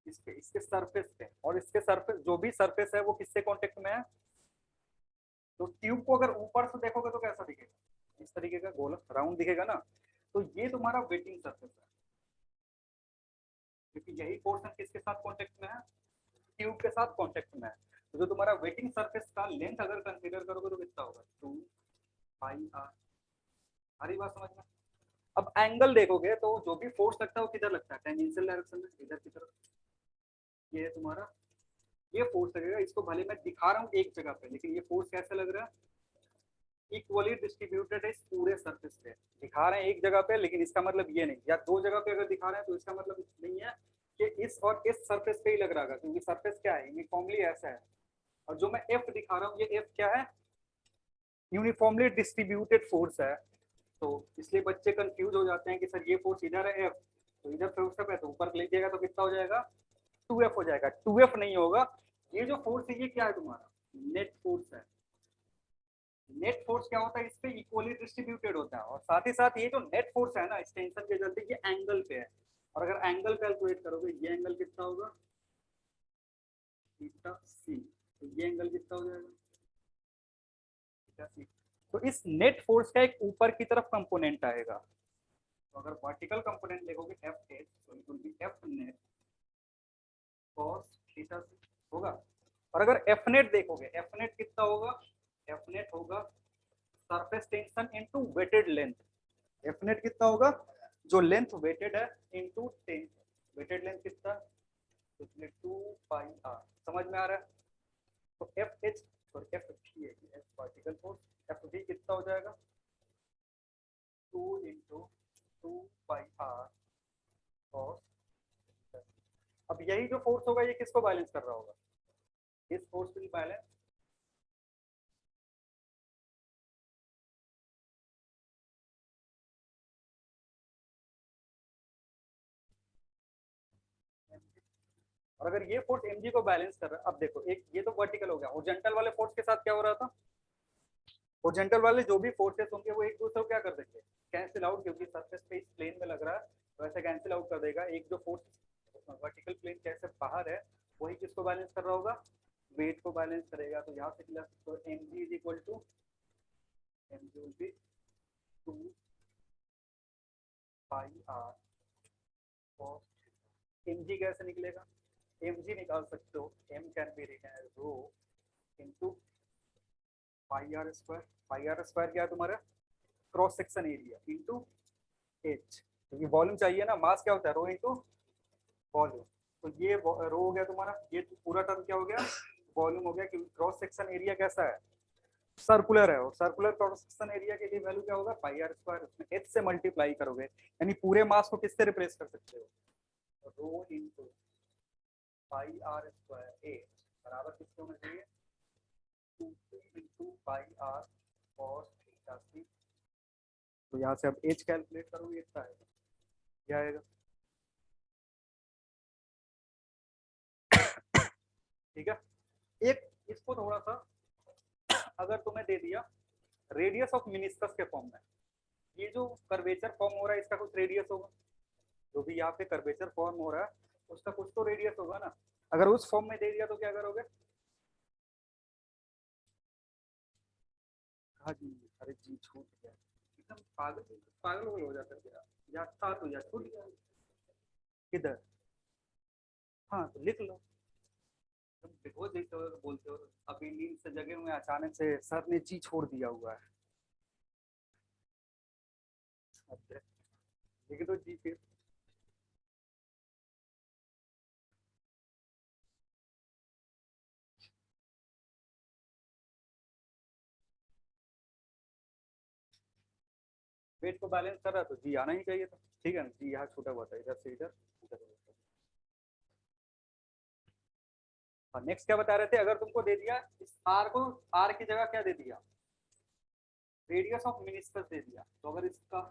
इस पे, इसके सरफेस पे, और इसके सरफेस, जो भी सरफेस है वो किससे कांटेक्ट में है, तो ट्यूब को अगर ऊपर से देखोगे तो कैसा दिखेगा, इस तरीके का गोल राउंड दिखेगा ना, तो ये तुम्हारा वेटिंग सरफेस है, क्योंकि यही पोर्शन किसके साथ कांटेक्ट में है, ट्यूब के साथ कांटेक्ट में है। तो जो तुम्हारा वेटिंग सरफेस का लेंथ अगर कंसीडर करोगे तो कितना होगा, 2 पाई आर, हरी बात समझ में। अब एंगल देखोगे तो जो भी फोर्स लगता है वो किधर लगता है, टेंजेंशियल डायरेक्शन में, इधर की तरफ, ये है तुम्हारा, ये फोर्स लगेगा, इसको भले मैं दिखा रहा हूँ एक जगह पे, लेकिन ये फोर्स कैसे लग रहा है, इक्वली डिस्ट्रीब्यूटेड है इस पूरे सरफेस पे। दिखा रहे हैं एक जगह पे, लेकिन इसका मतलब ये नहीं, या दो जगह पे अगर दिखा रहे हैं तो इसका मतलब नहीं है कि इस और इस सरफेस पे ही लग रहा है, क्योंकि सरफेस क्या है, यूनिफॉर्मली ऐसा है। और जो मैं एफ दिखा रहा हूँ, ये एफ क्या है, यूनिफॉर्मली डिस्ट्रीब्यूटेड फोर्स है। तो इसलिए बच्चे कंफ्यूज हो जाते हैं कि सर ये फोर्स इधर है एफ, तो इधर फोर्स है तो ऊपर लीजिएगा तो कितना हो जाएगा, 2F हो जाएगा। 2F नहीं होगा, ये जो फोर्स है ये क्या है तुम्हारा, नेट फोर्स है। नेट फोर्स क्या होता है, इस पे इक्वली डिस्ट्रीब्यूटेड होता है। और साथ ही साथ ये जो नेट फोर्स है ना इस टेंशन के चलते, ये एंगल पे है। और अगर एंगल कैलकुलेट करोगे, ये एंगल कितना होगा, थीटा सी, तो ये एंगल कितना हो जाएगा, थीटा सी। तो इस नेट फोर्स का एक ऊपर की तरफ कंपोनेंट आएगा। तो अगर वर्टिकल कंपोनेंट देखोगे एफ एच, तो it will be F net cos theta C होगा। और अगर एफ नेट देखोगे, एफ नेट कितना होगा, एफ नेट होगा surface tension into wetted length. F net कितना होगा, जो लेंथ वेटेड है इनटू टेंशन, वेटेड लेंथ कितना, तो 2 पाई आर। समझ में आ रहा है। तो एफ एच सॉरी एफ भी है, एफ पार्टिकल फोर्स, एफ भी कितना हो जाएगा 2 इंटू 2 पाई आर कॉस। अब यही जो फोर्स होगा ये किसको बैलेंस कर रहा होगा, इस फोर्स विल बैलेंस और अगर ये फोर्स mg को बैलेंस कर रहा है, अब देखो एक ये तो वर्टिकल हो गया, हॉरिजॉन्टल वाले फोर्स के साथ क्या हो रहा था, हॉरिजॉन्टल वाले जो भी फोर्सेस होंगे वो एक दूसरे को क्या कर देंगे, कैंसिल आउट, क्योंकि सरफेस पे इस प्लेन में लग रहा है तो ऐसे कैंसिल आउट कर देगा। एक जो फोर्स वर्टिकल प्लेन कैसे बाहर है, वही किसको बैलेंस कर रहा होगा, वेट को बैलेंस करेगा। तो यहाँ से क्लियर, तो mg is equal to mg will be 2 pi R cos। mg कैसे निकलेगा, mg निकाल सकते हो, m can be written as rho into pi R square. Pi R square क्या है तुम्हारा, cross section area into H, क्योंकि वॉल्यूम चाहिए ना, मास क्या होता है रो इनटू वॉल्यूम। तो ये रो हो गया तुम्हारा, ये पूरा टर्म क्या हो गया, वॉल्यूम हो गया, क्योंकि क्रॉस सेक्शन एरिया कैसा है, सर्कुलर है। और सर्कुलर क्रॉस सेक्शन एरिया के लिए वैल्यू क्या होगा, पाई आर स्क्वायर, उसमें एच से मल्टीप्लाई करोगे, यानी पूरे मास को किससे रिप्लेस कर सकते हो, rho into pi R square H बराबर किसके होना चाहिए, 2 into pi R cos theta C. तो यहाँ से अब एच कैलकुलेट करोगे इतना आएगा, क्या आएगा, ठीक है। एक इसको थोड़ा सा अगर तुम्हें दे दिया रेडियस ऑफ मिनिस्कस के फॉर्म में, ये जो कर्वेचर फॉर्म हो रहा है इसका कुछ रेडियस होगा, जो भी यहाँ पे कर्वेचर फॉर्म हो रहा है उसका कुछ तो रेडियस होगा ना। अगर उस फॉर्म में दे दिया तो क्या करोगे, हाँ जी, अरे जी छूट गया, एकदम पागल पागल हो जाता है क्या, या था तो या छूट गया, किधर, हाँ तो लिख लो। तुम बेहोश जैसे हो बोलते हो, अभी नींद से जगे हुए अचानक से सर ने जी छोड़ दिया हुआ है, लेकिन तो जी फिर वेट को बैलेंस कर रहा तो जी आना ही चाहिए था, ठीक है ना, जी यहाँ छूटा हुआ था, इधर से इधर इधर से। और नेक्स्ट क्या बता रहे थे, अगर तुमको दे दिया इस आर को, आर की जगह क्या दे दिया, रेडियस ऑफ मिनिस्कस दे दिया, तो अगर इसका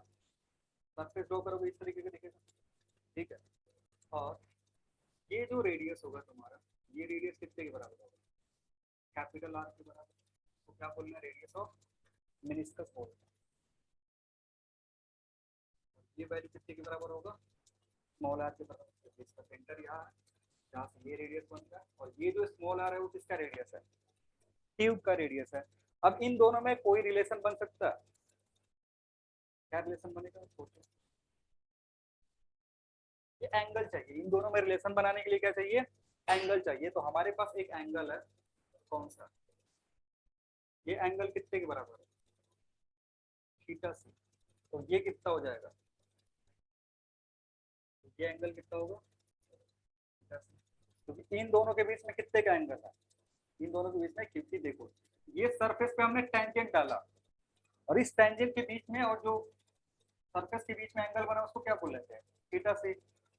सरफेस ड्रॉ करोगे इस तरीके का दिखेगा, ठीक है। और ये जो रेडियस होगा तुम्हारा, ये रेडियस कितने के बराबर होगा, कैपिटल आर के बराबर, तो क्या बोलना है, रेडियस ऑफ मिनिस्कस बोलना है। ये वैल्यू कितने के बराबर होगा, स्मॉल आर के बराबर, क्योंकि इसका सेंटर यहाँ है जहाँ से ये रेडियस बन रहा है, और ये जो स्मॉल आर है वो किसका रेडियस है, ट्यूब का रेडियस है। अब इन दोनों में कोई रिलेशन बन सकता है, क्या रिलेशन बनेगा सोचो, ये एंगल चाहिए, इन दोनों में रिलेशन बनाने के लिए क्या चाहिए, एंगल चाहिए। तो हमारे पास एक एंगल है, कौन सा, ये एंगल कितने के बराबर है, थीटा सी। तो ये कितना हो जाएगा, ये एंगल कितना होगा, थीटा सी। क्योंकि इन दोनों के बीच में कितने का एंगल है, इन दोनों के बीच में, क्योंकि देखो ये सरफेस पे हमने टेंजेंट डाला, और इस टेंजेंट के बीच में और जो सर्कस के बीच में एंगल बना उसको क्या बोल लेते हैं, थीटा से।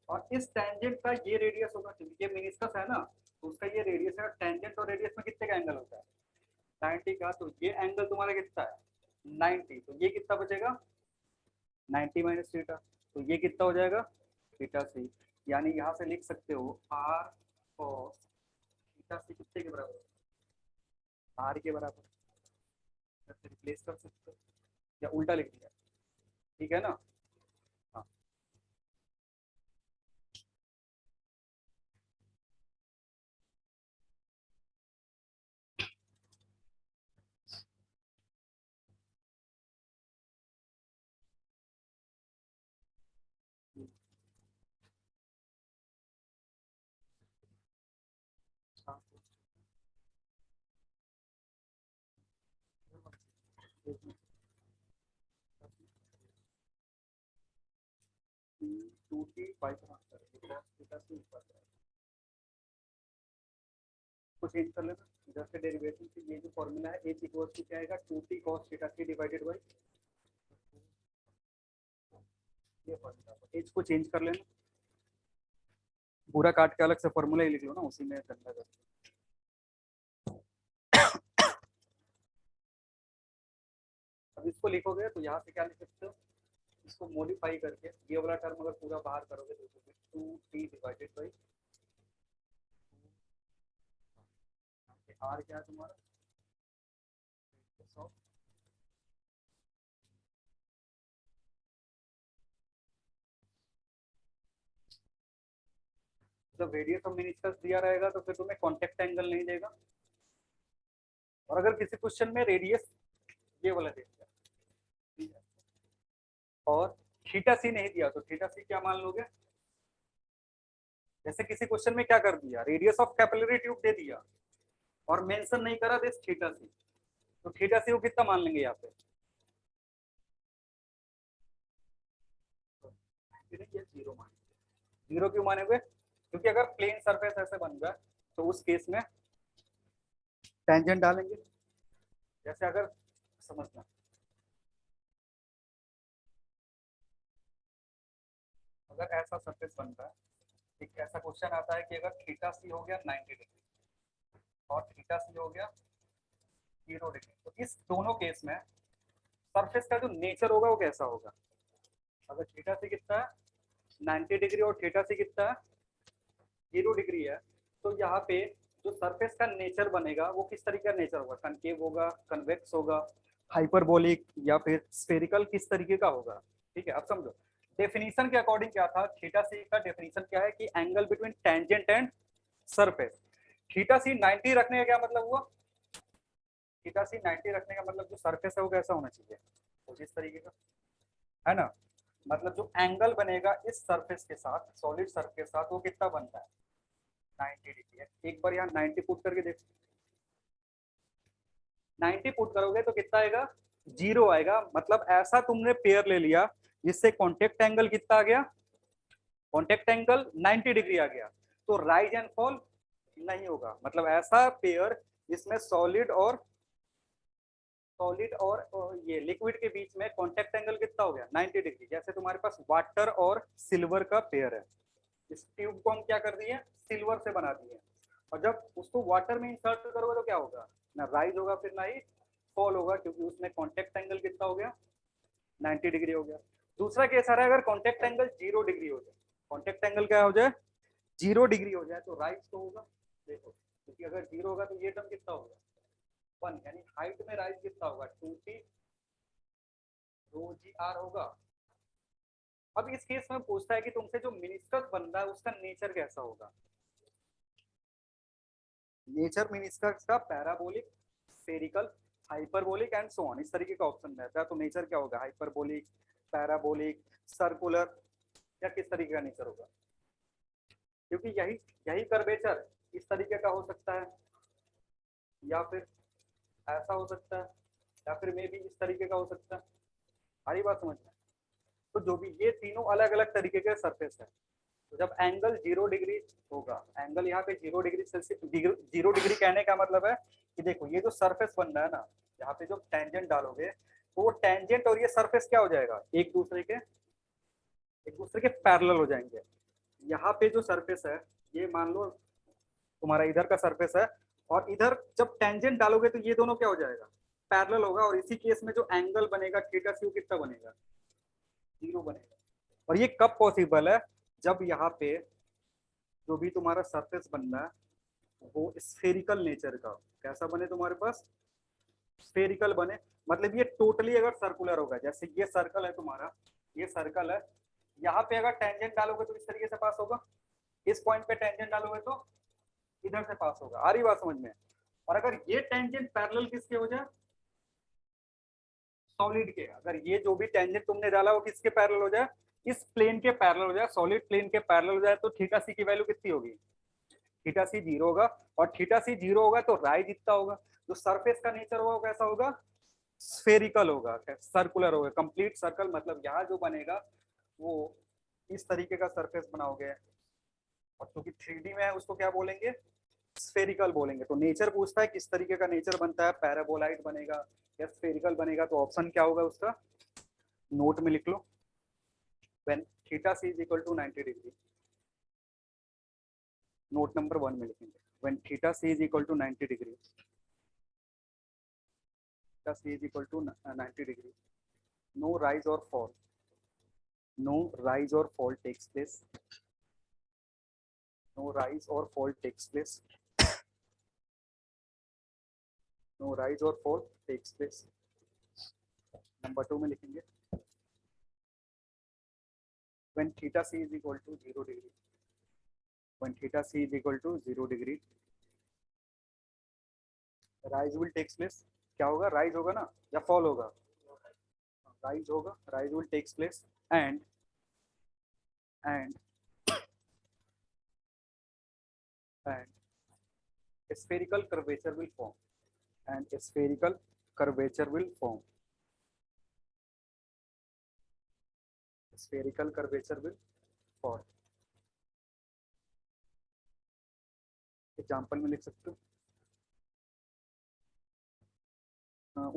और इस टेंजेंट का ये रेडियस होगा, क्योंकि ये मेनिस्कस है ना, तो उसका ये रेडियस है। टेंजेंट और रेडियस में कितने का एंगल होता है, 90 का। तो ये एंगल तुम्हारा कितना है, 90। तो ये कितना बचेगा, 90 माइनस थीटा। तो ये कितना हो जाएगा, थीटा सी। यानी यहाँ से लिख सकते हो आर cos थीटा सी कितने के बराबर, आर के बराबर। रिप्लेस कर सकते हो या उल्टा लिख दिया, ठीक है ना। हाँ हाँ। 2t बाई को चेंज कर लेना इधर से डेरिवेशन से। ये जो फॉर्मूला है h इक्वल टू क्या आएगा, 2t cos theta c divided by ये फॉर्मूला। h को चेंज कर लेना, पूरा काट के अलग से फॉर्मूला ही लिख लो ना, उसी में करना है। अब इसको लिखोगे तो यहाँ से क्या लिख सकते हो, इसको मॉडिफाई करके ये वाला टर्म अगर पूरा बाहर करोगे तो 2t डिवाइडेड बाई आर क्या है तुम्हारा, जब रेडियस ऑफ मेनिस्कस दिया रहेगा तो फिर तुम्हें कॉन्टेक्ट एंगल नहीं देगा। और अगर किसी क्वेश्चन में रेडियस ये वाला दे दिया, ठीक है, और थीटा सी नहीं दिया तो थीटा सी क्या मान लोगे। जैसे किसी क्वेश्चन में क्या कर दिया, रेडियस ऑफ कैपिलरी ट्यूब दे दिया और मेंशन नहीं करा दिस थीटा सी, तो थीटा सी को कितना मान लेंगे यहाँ पे, ये जीरो मान, जीरो क्यों मानेंगे, क्योंकि अगर प्लेन सरफेस ऐसे बन जाए तो उस केस में टेंजेंट डालेंगे। जैसे अगर समझना, अगर ऐसा सरफेस बन रहा है, एक ऐसा क्वेश्चन आता है कि अगर थीटा सी हो गया 90 डिग्री और थीटा सी हो गया 0 डिग्री, तो इस दोनों केस में सरफेस का जो नेचर होगा वो कैसा होगा। अगर थीटा सी कितना है 90 डिग्री और थीटा सी कितना है 0 डिग्री है, तो यहाँ पे जो सरफेस का नेचर बनेगा वो किस तरीके का नेचर होगा, कनकेव होगा, कन्वेक्स होगा, हाइपरबोलिक या फिर स्फेरिकल, किस तरीके का होगा। ठीक है, अब समझो डेफिनेशन के अकॉर्डिंग क्या था, थीटा सी का डेफिनेशन क्या है कि angle between tangent and surface. Theta C 90 रखने का क्या मतलब हुआ, थीटा सी 90 रखने का मतलब जो सरफेस है वो कैसा होना चाहिए, तो इस तरीके का, है ना। मतलब जो एंगल बनेगा इस सरफेस के साथ, सॉलिड सरफेस के साथ, वो कितना बनता है 90 डिग्री है। एक बार यहाँ 90 पुट करके देखो, 90 पुट करोगे तो कितना आएगा, 0 आएगा। मतलब ऐसा तुमने पेयर ले लिया जिससे कॉन्टेक्ट एंगल कितना आ गया, कॉन्टेक्ट एंगल 90 डिग्री आ गया, तो राइज एंड फॉल नहीं होगा। मतलब ऐसा पेयर जिसमें सॉलिड और ये लिक्विड के बीच में कॉन्टेक्ट एंगल कितना हो गया 90 डिग्री। जैसे तुम्हारे पास वाटर और सिल्वर का पेयर है, इस ट्यूब को हम क्या कर दिए, सिल्वर से बना दिए, और जब उसको वाटर में इंसर्ट करोगे तो क्या होगा, ना राइज होगा फिर ना ही फॉल होगा, क्योंकि उसमें कॉन्टेक्ट एंगल कितना हो गया 90 डिग्री हो गया। दूसरा केस आ रहा है अगर कॉन्टेक्ट एंगल 0 डिग्री हो जाए, कॉन्टेक्ट एंगल क्या हो जाए 0 डिग्री हो जाए, तो राइज तो होगा, देखो, क्योंकि अगर 0 होगा तो ये टर्म कितना होगा 1, यानी हाइट में राइज कितना होगा 2t रो जी आर होगा। अब इस केस में पूछता है कि तुमसे जो मिनिस्कस बन रहा है उसका नेचर कैसा होगा। नेचर मिनिस्कस का parabolic, spherical, hyperbolic and so on, इस तरीके का ऑप्शन रहता है। तो नेचर क्या होगा, हाइपरबोलिक, पैराबोलिक, सर्कुलर, या किस तरीके का नेचर होगा, क्योंकि यही यही कर्वेचर इस तरीके का हो सकता है, या फिर ऐसा हो सकता है, या फिर मे भी इस तरीके का हो सकता है। सारी बात समझना। तो जो भी ये तीनों अलग अलग तरीके के सरफेस है, तो जब एंगल 0 डिग्री होगा, एंगल यहाँ पे 0 डिग्री सेल्सियस, 0 डिग्री कहने का मतलब है कि देखो ये जो सरफेस बन रहा है ना, यहाँ पे जो टेंजेंट डालोगे तो वो टेंजेंट और ये सरफेस क्या हो जाएगा, एक दूसरे के पैरेलल हो जाएंगे। यहाँ पे जो सरफेस है ये मान लो तुम्हारा इधर का सरफेस है, और इधर जब टेंजेंट डालोगे तो ये दोनों क्या हो जाएगा, पैरेलल होगा। और इसी केस में जो एंगल बनेगा थीटा सी कितना बनेगा, 0 बनेगा। और ये कब पॉसिबल है, जब यहाँ पे जो भी तुम्हारा सरफेस बनना है वो स्फेरिकल नेचर का, कैसा बने तुम्हारे पास, स्फेरिकल बने। मतलब ये टोटली अगर सर्कुलर होगा, जैसे ये सर्कल है तुम्हारा, ये सर्कल है, यहाँ पे अगर टेंजेंट डालोगे तो इस तरीके से पास होगा, इस पॉइंट पे टेंजेंट डालोगे तो इधर से पास होगा। आ रही बात समझ में। और अगर ये टेंजेंट पैरेलल किसके हो जाए, सॉलिड के, अगर ये जो भी टेंजेंट तुमने डाला वो किसके पैरेलल हो जाए, इस प्लेन के पैरेलल हो जाए, सॉलिड प्लेन के पैरेलल हो जाए, तो थीटा सी की वैल्यू कितनी होगी, थीटा सी 0 होगा। और थीटा सी 0 होगा तो राय जितना होगा, जो सरफेस का नेचर होगा वो कैसा होगा, स्फेरिकल होगा, सर्कुलर होगा, कंप्लीट सर्कल। मतलब यहाँ जो बनेगा वो इस तरीके का सरफेस बनाओगे, और क्योंकि 3D में है उसको क्या बोलेंगे, स्फेरिकल बोलेंगे। तो नेचर पूछता है किस तरीके का नेचर बनता है, पैराबोलाइड बनेगा या स्फेरिकल बनेगा, तो ऑप्शन क्या होगा उसका, नोट में लिख लो, when theta C is equal to 90 degree, note number 1 में लिखेंगे, when theta C is equal to 90 degree, theta C is equal to 90 degree, no rise और fall, no rise or fall takes place, no rise or fall takes place, no rise or fall takes place। Number 2 में लिखेंगे when theta c is equal to 0 degree, when theta c is equal to 0 degree, rise will takes place। क्या होगा, rise होगा ना या fall होगा, rise होगा, rise will takes place, and spherical curvature will form, and spherical curvature will form, spherical curvature will form। Example में लिख सकते हो,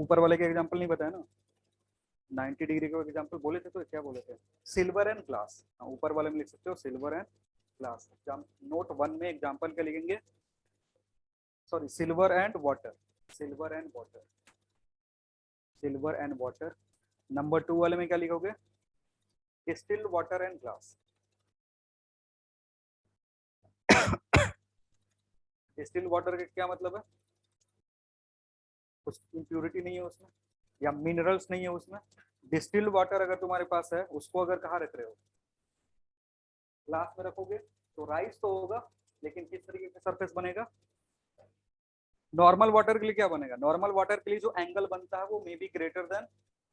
ऊपर वाले के एग्जाम्पल नहीं बताया ना, 90 डिग्री का एग्जाम्पल बोले थे, तो क्या बोले थे, सिल्वर एंड ग्लास, ऊपर वाले में लिख सकते हो सिल्वर एंड ग्लास। नोट 1 में एग्जाम्पल क्या लिखेंगे, sorry silver and water, silver and water, silver and water. Number 2 वाले में क्या लिखोगे, distilled water and glass, distilled water का क्या मतलब है, कुछ इम्प्यूरिटी नहीं है उसमें या मिनरल्स नहीं है उसमें। डिस्टिल्ड वाटर अगर तुम्हारे पास है, उसको अगर कहाँ रख रहे हो, ग्लास में रखोगे तो राइस तो होगा, लेकिन किस तरीके का सरफेस बनेगा, नॉर्मल वाटर के लिए क्या बनेगा, नॉर्मल वाटर के लिए जो एंगल बनता है वो मे बी ग्रेटर देन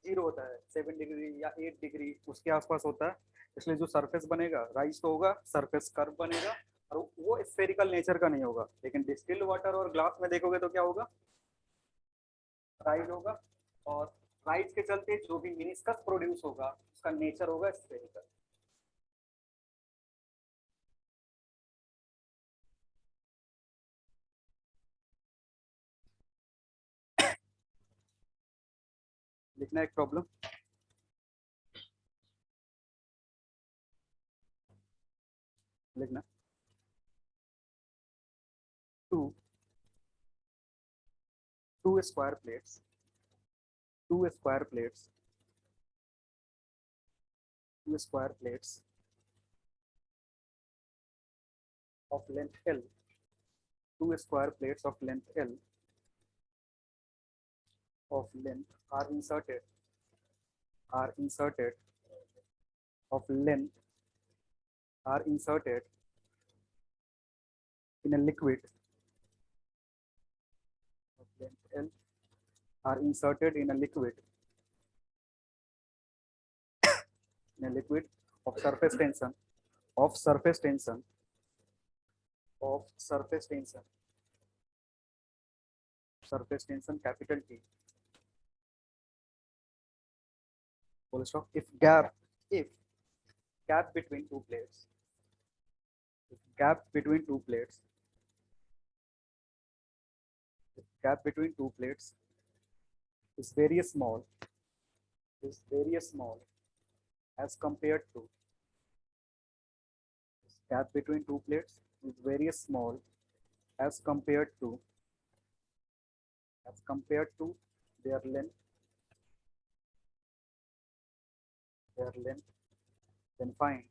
0 होता है, 7 डिग्री या 8 डिग्री उसके आसपास होता है। इसलिए जो सरफेस बनेगा राइस तो होगा, सरफेस कर्व बनेगा, और वो स्फेरिकल नेचर का नहीं होगा। लेकिन डिस्टिल्ड वाटर और ग्लास में देखोगे तो क्या होगा, राइस होगा, और राइस के चलते जो भी मिनिस्कस प्रोड्यूस होगा उसका नेचर होगा स्फेरिकल। लिखना एक प्रॉब्लम, लिखना two square plates, two square plates, two square plates of length L, two square plates of length L of length are inserted of length are inserted in a liquid of length L are inserted in a liquid of surface tension capital T, full stop, if gap between two plates, gap between two plates is very small, is very small as compared to gap between two plates is very small as compared to their length then find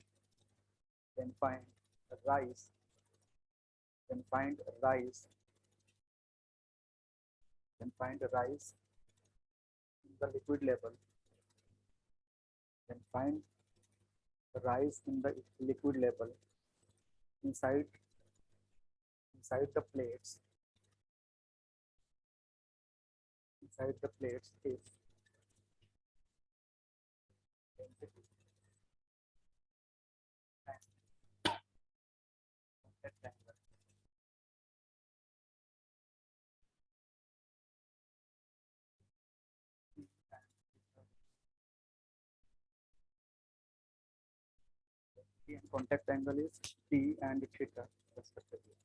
rise then find rise in the liquid level then find rise in the liquid level inside the plates if density and rectangle and contact angle is T and theta respectively.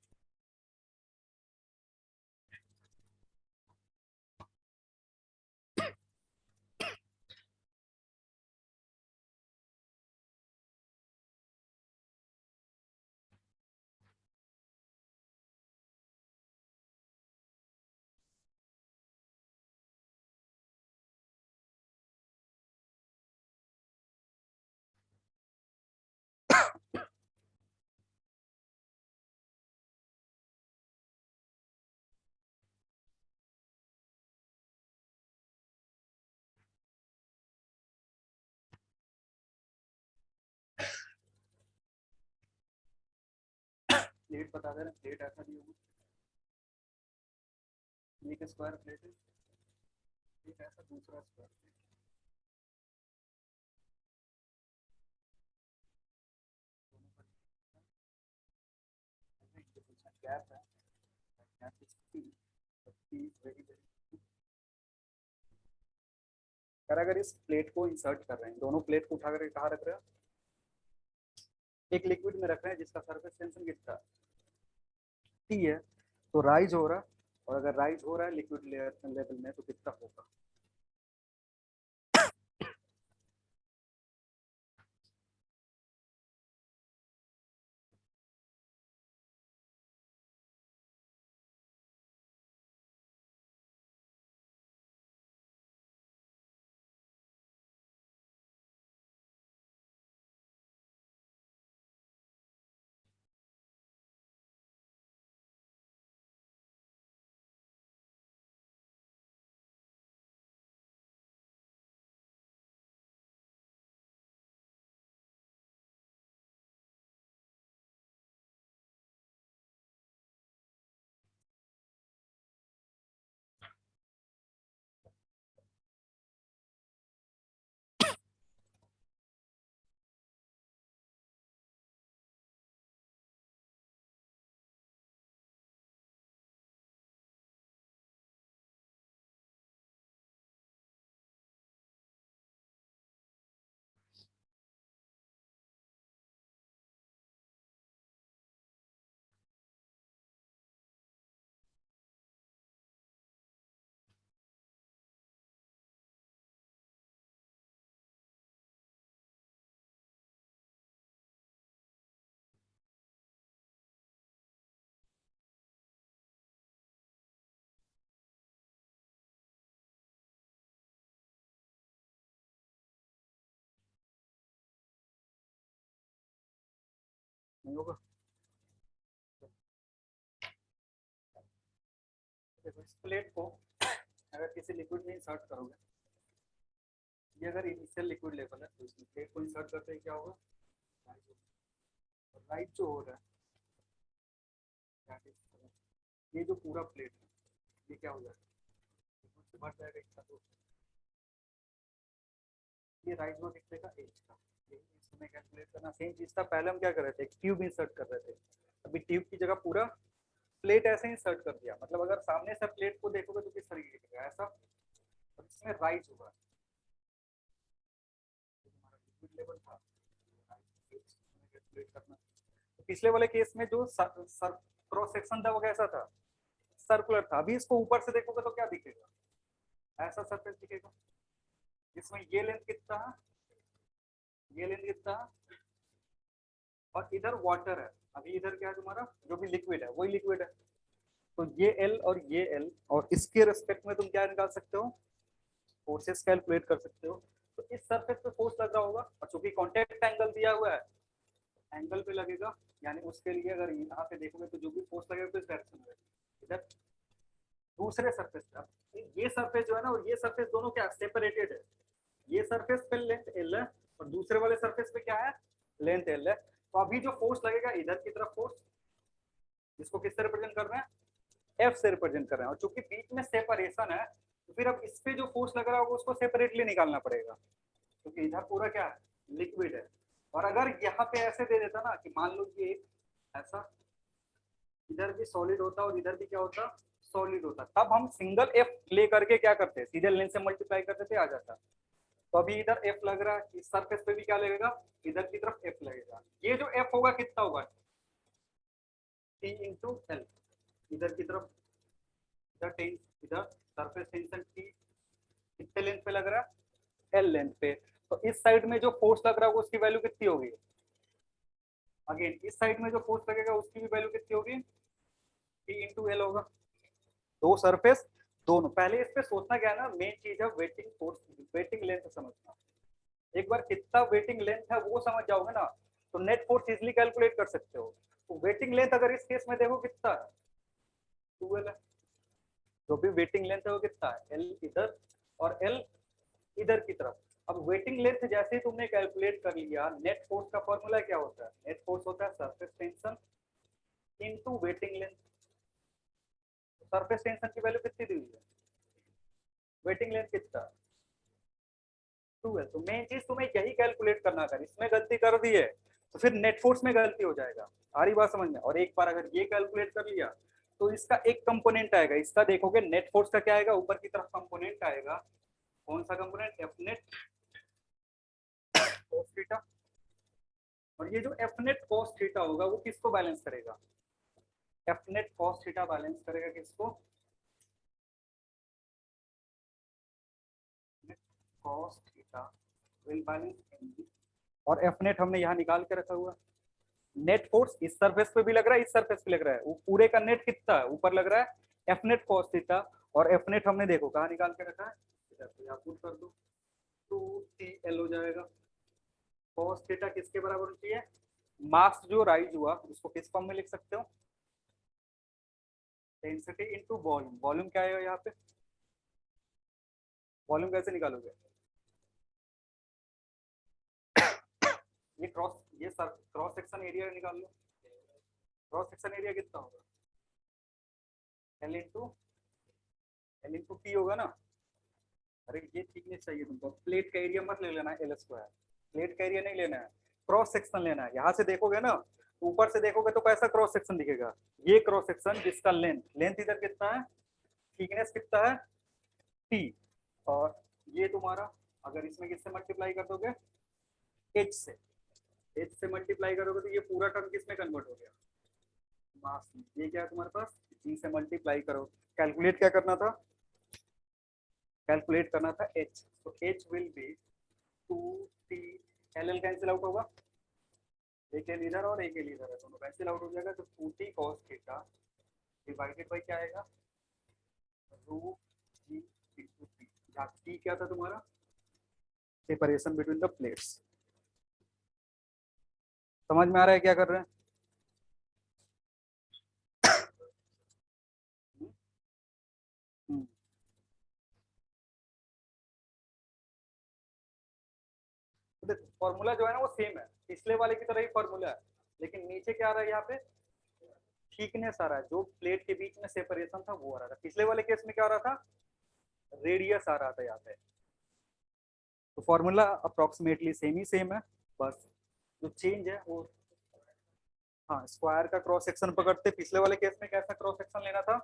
Plate बता दे रहे plate ऐसा नहीं होगा एक square plate है एक ऐसा दूसरा स्क्वायर गैप है gap is T is very अगर इस प्लेट को इंसर्ट कर रहे हैं दोनों प्लेट को उठा करके कहाँ रख रहे हैं एक लिक्विड में रख रहे हैं जिसका सरफेस टेंशन कितना T है तो राइज हो रहा है और अगर राइज हो रहा है लिक्विड लेवल में तो कितना होगा नहीं होगा देखो इस प्लेट को अगर किसी लिक्विड में इंसर्ट करोगे ये अगर इनिशियल लिक्विड लेवल है तो इसमें प्लेट को इंसर्ट करते ही क्या होगा राइट जो हो रहा है ये जो पूरा प्लेट है ये क्या हो जाएगा से भर जाएगा इसका तो ये राइट रो दिखेगा एच का इसमें कैलकुलेट करना सेम चीज था पहले हम क्या कर रहे थे एक ट्यूब इंसर्ट कर रहे थे अभी ट्यूब की जगह पूरा प्लेट ऐसे इंसर्ट कर दिया मतलब अगर सामने से प्लेट को देखोगे तो किस तरीके का ऐसा और इसमें राइज होगा हमारा लिक्विड लेवल था कैलकुलेट करना तो पिछले वाले केस में जो क्रॉस सेक्शन था वो कैसा था सर्कुलर था अभी इसको ऊपर से देखोगे तो क्या दिखेगा ऐसा सरफेस दिखेगा इसमें ये लेंथ कितना है, ये लेंथ कितना है, और इधर वाटर है। अभी इधर क्या है तुम्हारा, जो भी लिक्विड है वही लिक्विड है। तो ये एल और ये एल, और इसके रिस्पेक्ट में तुम क्या निकाल सकते हो, फोर्सेस कैलकुलेट कर सकते हो। तो इस सरफेस पे फोर्स लग रहा होगा, और चूंकि कॉन्टेक्ट एंगल दिया हुआ है, एंगल पे लगेगा, यानी उसके लिए अगर यहाँ पे देखोगे तो जो भी फोर्स लगेगा तो इस डायरेक्शन में इधर दूसरे सरफेस पे। अब ये सरफेस जो है ना, और ये सरफेस दोनों क्या सेपरेटेड है। ये सरफेस पे लेंथ एल है, और दूसरे वाले सरफेस पे क्या है, लेंथ एल है। तो अभी जो फोर्स लगेगा इधर की तरफ फोर्स, जिसको किससे रिप्रेजेंट कर रहे हैं, एफ से रिप्रेजेंट कर रहे हैं। और चूंकि बीच में सेपरेशन है, तो फिर अब इस पे जो फोर्स लग रहा होगा उसको सेपरेटली निकालना पड़ेगा, क्योंकि इधर पूरा क्या है, लिक्विड है। और अगर यहाँ पे ऐसे दे देता ना कि मान लो ये ऐसा, इधर भी सॉलिड होता और इधर भी क्या होता, सॉलिड होता, तब हम सिंगल एफ ले करके क्या करते हैं, सीधे लेंथ से मल्टीप्लाई करते थे, आ जाता। तो अभी इधर एफ लग रहा है, इस सरफेस पे भी क्या लगेगा, इधर की तरफ एफ लगेगा। ये जो एफ होगा कितना होगा, टी इंटू एल, इधर की तरफ इधर सरफेस टेंशन टी कितने लेंथ पे लग रहा है, एल लेंथ पे। तो इस साइड में जो फोर्स लग रहा है उसकी वैल्यू कितनी होगी, अगेन इस साइड में जो फोर्स लगेगा उसकी भी वैल्यू कितनी होगी, टी इंटू एल होगा। दो सरफेस दोनों, पहले इस पे सोचना क्या है ना, मेन चीज है वेटिंग फोर्स, वेटिंग लेंथ समझना। एक बार कितना वेटिंग लेंथ है वो समझ जाओगे ना, तो नेट फोर्स इजिली कैलकुलेट कर सकते हो। तो वेटिंग लेंथ अगर इस केस में देखो कितना है, 2L है। जो भी वेटिंग लेंथ है वो कितना है, एल इधर और एल इधर की तरफ। अब वेटिंग लेंथ जैसे ही तुमने कैलकुलेट कर लिया, नेट फोर्स का फॉर्मूला क्या होता है, नेट फोर्स होता है surface tension into waiting length. Surface tension की वैल्यू कितनी दी हुई है, वेटिंग लेंथ कितना, 2L। तो मेन चीज तुम्हें यही कैलकुलेट करना, अगर इसमें गलती कर दी है तो फिर नेट फोर्स में गलती हो जाएगा। आ रही बात समझ में। और एक बार अगर ये कैलकुलेट कर लिया तो इसका एक कंपोनेंट आएगा, इसका देखोगे नेट फोर्स का क्या आएगा, ऊपर की तरफ कंपोनेंट आएगा। कौन सा component, F net cos theta. और ये जो एफ नेट कॉस थीटा होगा वो किसको बैलेंस करेगा, F net cos theta balance करेगा किसको, cos theta will balance NB. और एफ नेट हमने यहाँ निकाल के रखा हुआ। नेट फोर्स इस सरफेस पे भी लग रहा है, इस सरफेस पे लग रहा है, वो पूरे का नेट कितना है, ऊपर लग रहा है एफ नेट कॉस थीटा। और एफ नेट हमने देखो कहाँ निकाल के रखा है, इधर पे आप पुट कर दो, 2TL हो जाएगा। कॉस थीटा किसके बराबर होती है, मास जो राइज हुआ उसको किस फॉर्म में लिख सकते हो, डेंसिटी इनटू वॉल्यूम। वॉल्यूम क्या है यहाँ पे, वॉल्यूम कैसे निकालोगे, ये क्रॉस सेक्शन एरिया निकाल लो। क्रॉस सेक्शन एरिया कितना होगा, L इंटू P होगा ना। अरे ये थिकनेस चाहिए तुमको, प्लेट का एरिया मत ले लेना एल स्क्वायर, प्लेट का एरिया नहीं लेना है, क्रॉस सेक्शन लेना है। यहाँ से देखोगे ना, ऊपर से देखोगे तो कैसा क्रॉस सेक्शन दिखेगा, ये क्रॉस सेक्शन जिसका लेंथ, लेंथ इधर कितना है, थिकनेस कितना है T, और ये तुम्हारा अगर इसमें किससे मल्टीप्लाई कर दोगे, H से, H से मल्टीप्लाई करोगे तो ये पूरा टर्म किसमें कन्वर्ट हो गया, मास में। ये क्या है तुम्हारे पास, G से मल्टीप्लाई करो। कैलकुलेट क्या करना था, कैलकुलेट करना था H। तो H will be 2T, LL cancel out होगा, एक एल इधर और एक एल इधर है, दोनों कैंसिल आउट हो जाएगा। तो 2T cos theta divided bye क्या आएगा, रूट G इंटू P। यहाँ T क्या था तुम्हारा, सेपरेशन बिटवीन द प्लेट्स। समझ में आ रहा है क्या कर रहे हैं, फॉर्मूला जो है ना वो सेम है, पिछले वाले की तरह ही फॉर्मूला है, लेकिन नीचे क्या आ रहा है यहाँ पे, थिकनेस आ रहा है, जो प्लेट के बीच में सेपरेशन था वो आ रहा था। पिछले वाले केस में क्या आ रहा था, रेडियस आ रहा था यहाँ पे। तो फॉर्मूला अप्रोक्सीमेटली सेम ही सेम है, बस जो चेंज है वो, हाँ स्क्वायर का क्रॉस सेक्शन पकड़ते। पिछले वाले केस में कैसा क्रॉस सेक्शन लेना था,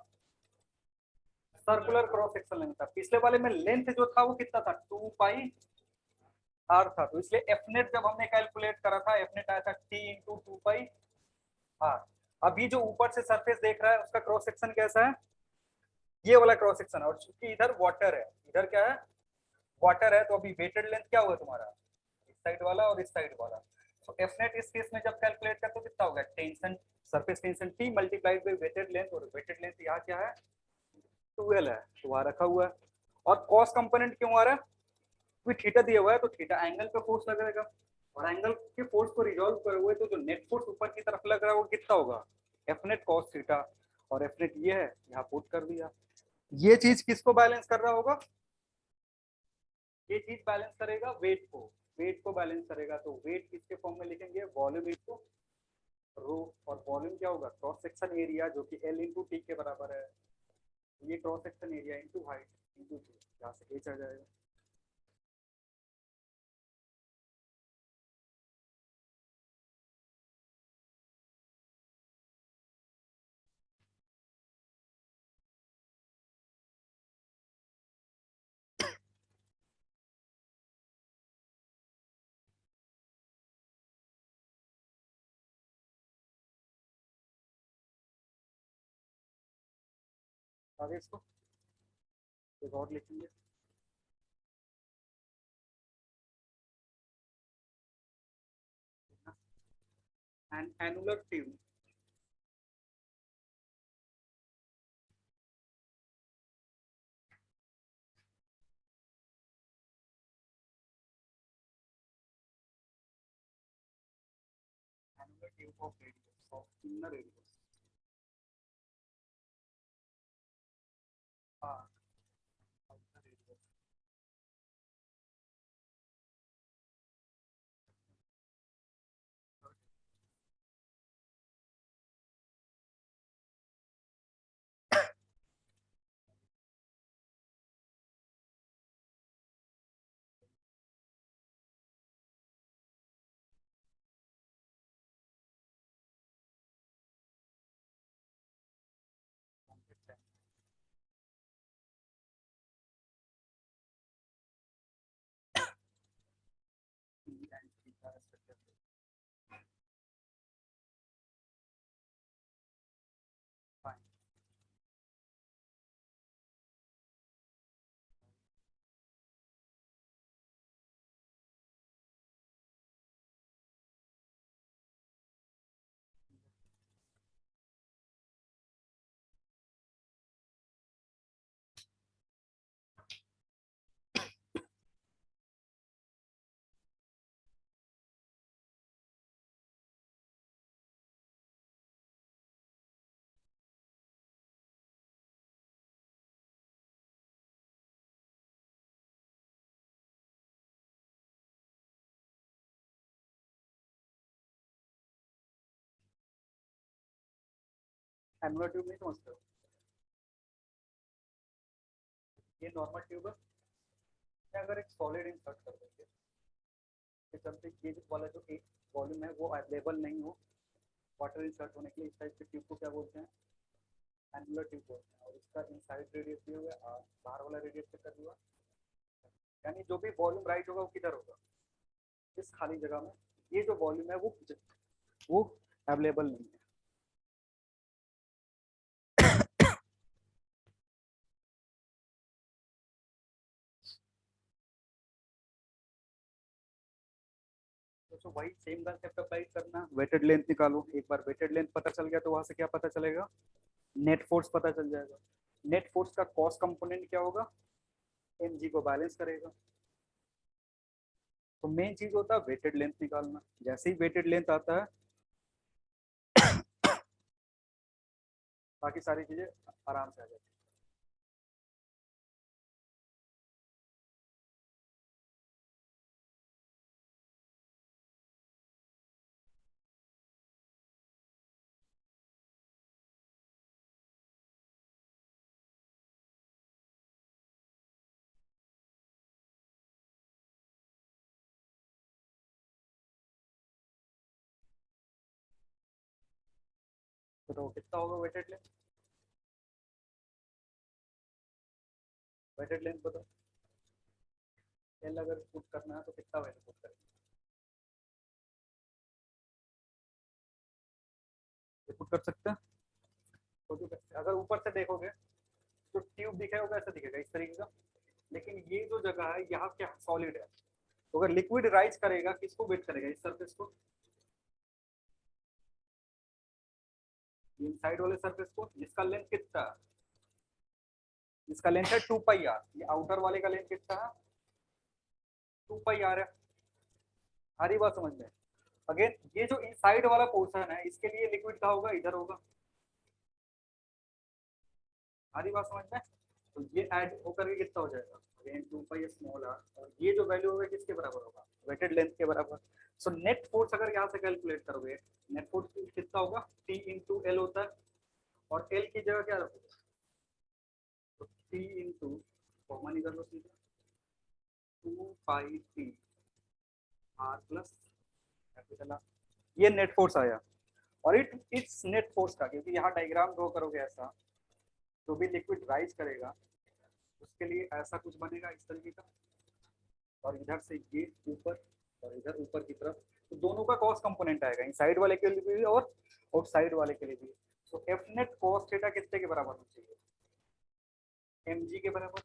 सर्कुलर क्रॉस सेक्शन लेना था। पिछले वाले में लेंथ जो था वो कितना था, 2πr था, तो इसलिए एफ नेट जब हमने कैलकुलेट करा था, एफ नेट आया था T इंटू 2πr। अभी जो ऊपर से सरफेस देख रहा है उसका क्रॉस सेक्शन कैसा है, ये वाला क्रॉस सेक्शन है। और चूंकि इधर वाटर है, इधर क्या है वाटर है तो अभी वेटेड लेंथ क्या हुआ तुम्हारा, इस साइड वाला और इस साइड वाला। तो एफ नेट इस केस में जब कैलकुलेट करते हो कितना होगा, tension surface tension T multiplied by wetted length, और वेटेड लेंथ यहाँ क्या है 12 है, तो वहां रखा हुआ है। और कॉस कंपोनेंट क्यों आ रहा है, क्योंकि थीटा दिया हुआ है तो थीटा एंगल पे फोर्स लगेगा, और एंगल के फोर्स को रिजॉल्व करे हुए तो जो नेट फोर्स ऊपर की तरफ लग रहा है वो कितना होगा, एफ नेट कॉस थीटा, और एफ नेट ये है यहाँ पुट कर दिया। ये चीज किसको बैलेंस कर रहा होगा, ये चीज बैलेंस करेगा वेट को, वेट को बैलेंस करेगा। तो वेट किसके फॉर्म में लिखेंगे, वॉल्यूम इनटू रो, और वॉल्यूम क्या होगा क्रॉस सेक्शन एरिया जो कि एल इंटू टी के बराबर है, ये cross section area into height into G, यहाँ से एच आ जाएगा। आगे इसको एक और लिखेंगे, annular tube, annular tube of radius of inner radius, हाँ outer radius। एनुलर ट्यूब नहीं समझते हो, ये नॉर्मल ट्यूब है, मैं अगर एक सॉलिड इंसर्ट कर देंगे के चलते ये वाला जो एक वॉल्यूम है वो अवेलेबल नहीं हो वाटर इंसर्ट होने के लिए, इस टाइप के ट्यूब को क्या बोलते हैं, एनुलर ट्यूब बोलते हैं। और इसका इनसाइड रेडियस दिया हुआ है, बाहर वाला रेडियस कितना दिया हुआ, यानी जो भी वॉल्यूम राइट होगा वो किधर होगा, इस खाली जगह में, ये जो वॉल्यूम है वो अवेलेबल नहीं है। तो वही सेम कंसेप्ट अप्लाई करना, वेटेड लेंथ निकालो, एक बार वेटेड लेंथ पता चल गया तो वहां से क्या पता चलेगा, नेट फोर्स पता चल जाएगा। नेट फोर्स का कॉस्ट कंपोनेंट क्या होगा, mg को बैलेंस करेगा। तो मेन चीज होता है वेटेड लेंथ निकालना, जैसे ही वेटेड लेंथ आता है बाकी सारी चीजें आराम से आ जाती है। तो कितना होगा वेटेड लेंथ, वेटेड लेंथ बताओ, एल अगर पुट करना है तो कितना वैल्यू पुट करेंगे, ये पुट कर सकते हैं। तो जो अगर ऊपर से देखोगे तो ट्यूब दिखेगा कैसा दिखेगा, इस तरीके का, लेकिन ये जो जगह है यहाँ क्या सॉलिड है, तो अगर लिक्विड राइज करेगा किसको वेट करेगा, इस सरफेस को, इनसाइड वाले सरफेस को, जिसका लेंथ कितना है, इसका लेंथ है 2 पाई आर, ये आउटर वाले का लेंथ कितना है 2 पाई आर है। हरी बात समझ में। अगेन ये जो इनसाइड वाला पोर्शन है इसके लिए लिक्विड का होगा इधर होगा, हरी बात समझ में। तो ये ऐड होकर के कितना हो जाएगा अगेन 2 पाई स्मॉल आर, और ये जो वैल्यू होगा किसके बराबर होगा, वेटेड लेंथ के बराबर। सो नेट फोर्स अगर यहाँ से कैलकुलेट करोगे, नेट फोर्स कितना होगा, टी इंटू एल होता है, और एल की जगह क्या रखोगे, तो टी इंटू कॉमन इधर लो सीधा 2 pi T R plus capital R, ये नेट फोर्स आया। और इट्स नेट फोर्स का, क्योंकि यहाँ डायग्राम ड्रॉ करोगे ऐसा, जो भी लिक्विड राइज करेगा उसके लिए ऐसा कुछ बनेगा इस तरीके का, और इधर से ये ऊपर और इधर ऊपर की तरफ, तो दोनों का कॉस कंपोनेंट आएगा, इनसाइड वाले के लिए भी और आउटसाइड वाले के लिए भी। तो एफ नेट कॉस थीटा कितने के बराबर होना चाहिए, एम जी के बराबर।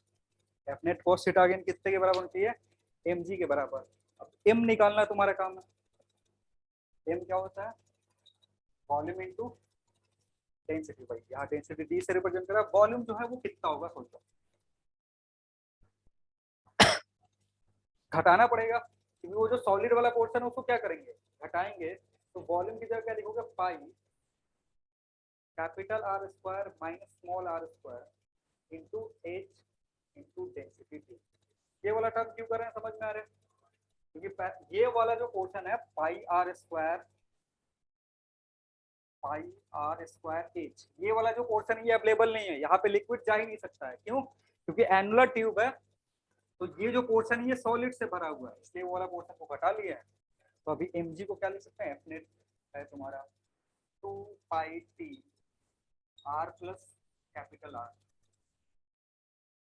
F net cos theta again कितने के बराबर होना चाहिए, एम जी के बराबर। अब एम निकालना तुम्हारा काम है, एम क्या होता है, वॉल्यूम इनटू डेंसिटी भाई, यहाँ डेंसिटी डी से रिप्रेजेंट करा, वॉल्यूम जो है वो कितना होगा सोचो, घटाना पड़ेगा क्योंकि वो जो सॉलिड वाला पोर्शन है उसको क्या करेंगे, घटाएंगे। तो वॉल्यूम की जगह क्या लिखोगे, pi capital R square minus small R square into H into density D. ये वाला टर्म क्यों कर रहे हैं समझ में आ रहा है, क्योंकि ये वाला जो पोर्शन है पाई आर स्क्वायर एच, ये वाला जो पोर्शन ये अवेलेबल नहीं है, यहाँ पे लिक्विड जा ही नहीं सकता है, क्यों, क्योंकि एनुलर ट्यूब है, तो ये जो पोर्शन है ये सॉलिड से भरा हुआ है, इसलिए वो वाला पोर्शन को घटा लिया है। तो अभी mg को क्या लिख सकते हैं, एफ नेट है तुम्हारा 2 pi T R plus capital R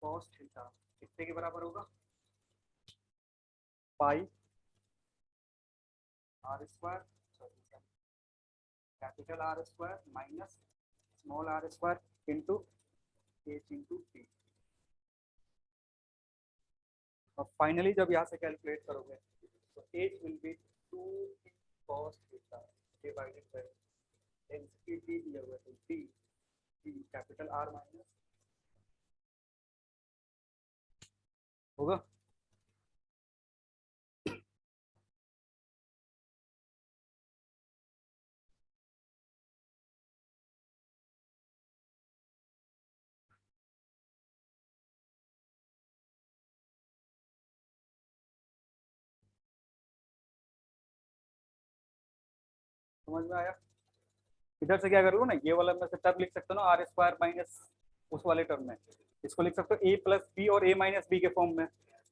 cos theta कितने के बराबर होगा, pi R square capital R square minus small R square into H into T. और फाइनली जब यहाँ से कैलकुलेट करोगे तो H will be 2 cos theta divided by density D दिया हुआ है, तो D D capital R minus होगा। समझ में आया। इधर से क्या कर लो ना, ये वाला मैं टर्म लिख सकता हूँ आर स्क्वायर माइनस उस वाले टर्म में, इसको लिख सकते हो ए प्लस बी और ए माइनस बी के फॉर्म में।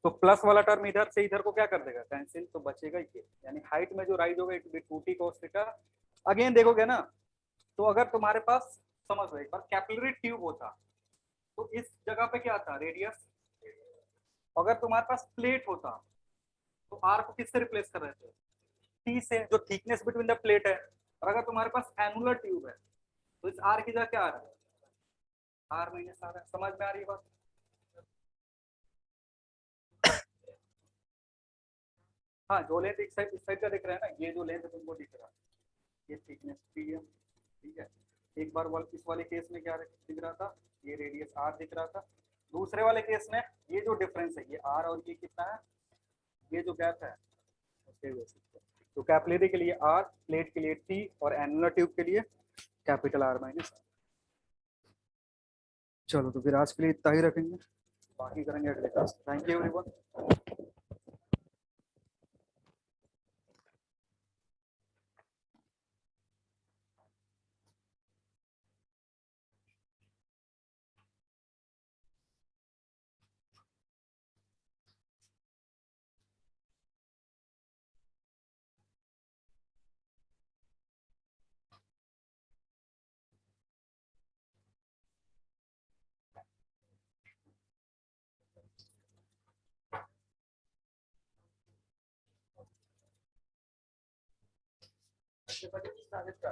तो प्लस वाला टर्म इधर से इधर को क्या कर देगा, कैंसिल, तो बचेगा ये, यानी हाइट में जो राइज होगा it be 2t cos theta. Again देखोगे ना, तो अगर तुम्हारे पास समझ लो एक बार कैपिलरी ट्यूब होता तो इस जगह पे क्या था, रेडियस। अगर तुम्हारे पास प्लेट होता तो आर को किससे रिप्लेस कर रहे थे, टी से, जो थिकनेस बिटवीन द प्लेट है। और अगर तुम्हारे पास एनुलर ट्यूब है तो इस आर की जगह क्या आ रहा है, आर माइनस आर है। समझ में आ रही है बात। हाँ जो लेंथ इस साइड का दिख रहा है ना, ये जो लेंथ तुमको दिख रहा है ये थिकनेस टी है, ठीक है। एक बार इस वाले केस में क्या दिख रहा था, ये रेडियस आर दिख रहा था। दूसरे वाले केस में ये जो डिफरेंस है ये आर और ये कितना है, ये जो गैप है उसके वजह से। तो कैपिलरी के लिए आर, प्लेट के लिए टी, और एनुलर ट्यूब के लिए कैपिटल आर माइनस। चलो तो फिर आज के लिए इतना ही रखेंगे, बाकी करेंगे अगले क्लास। Thank you everyone. अच्छा,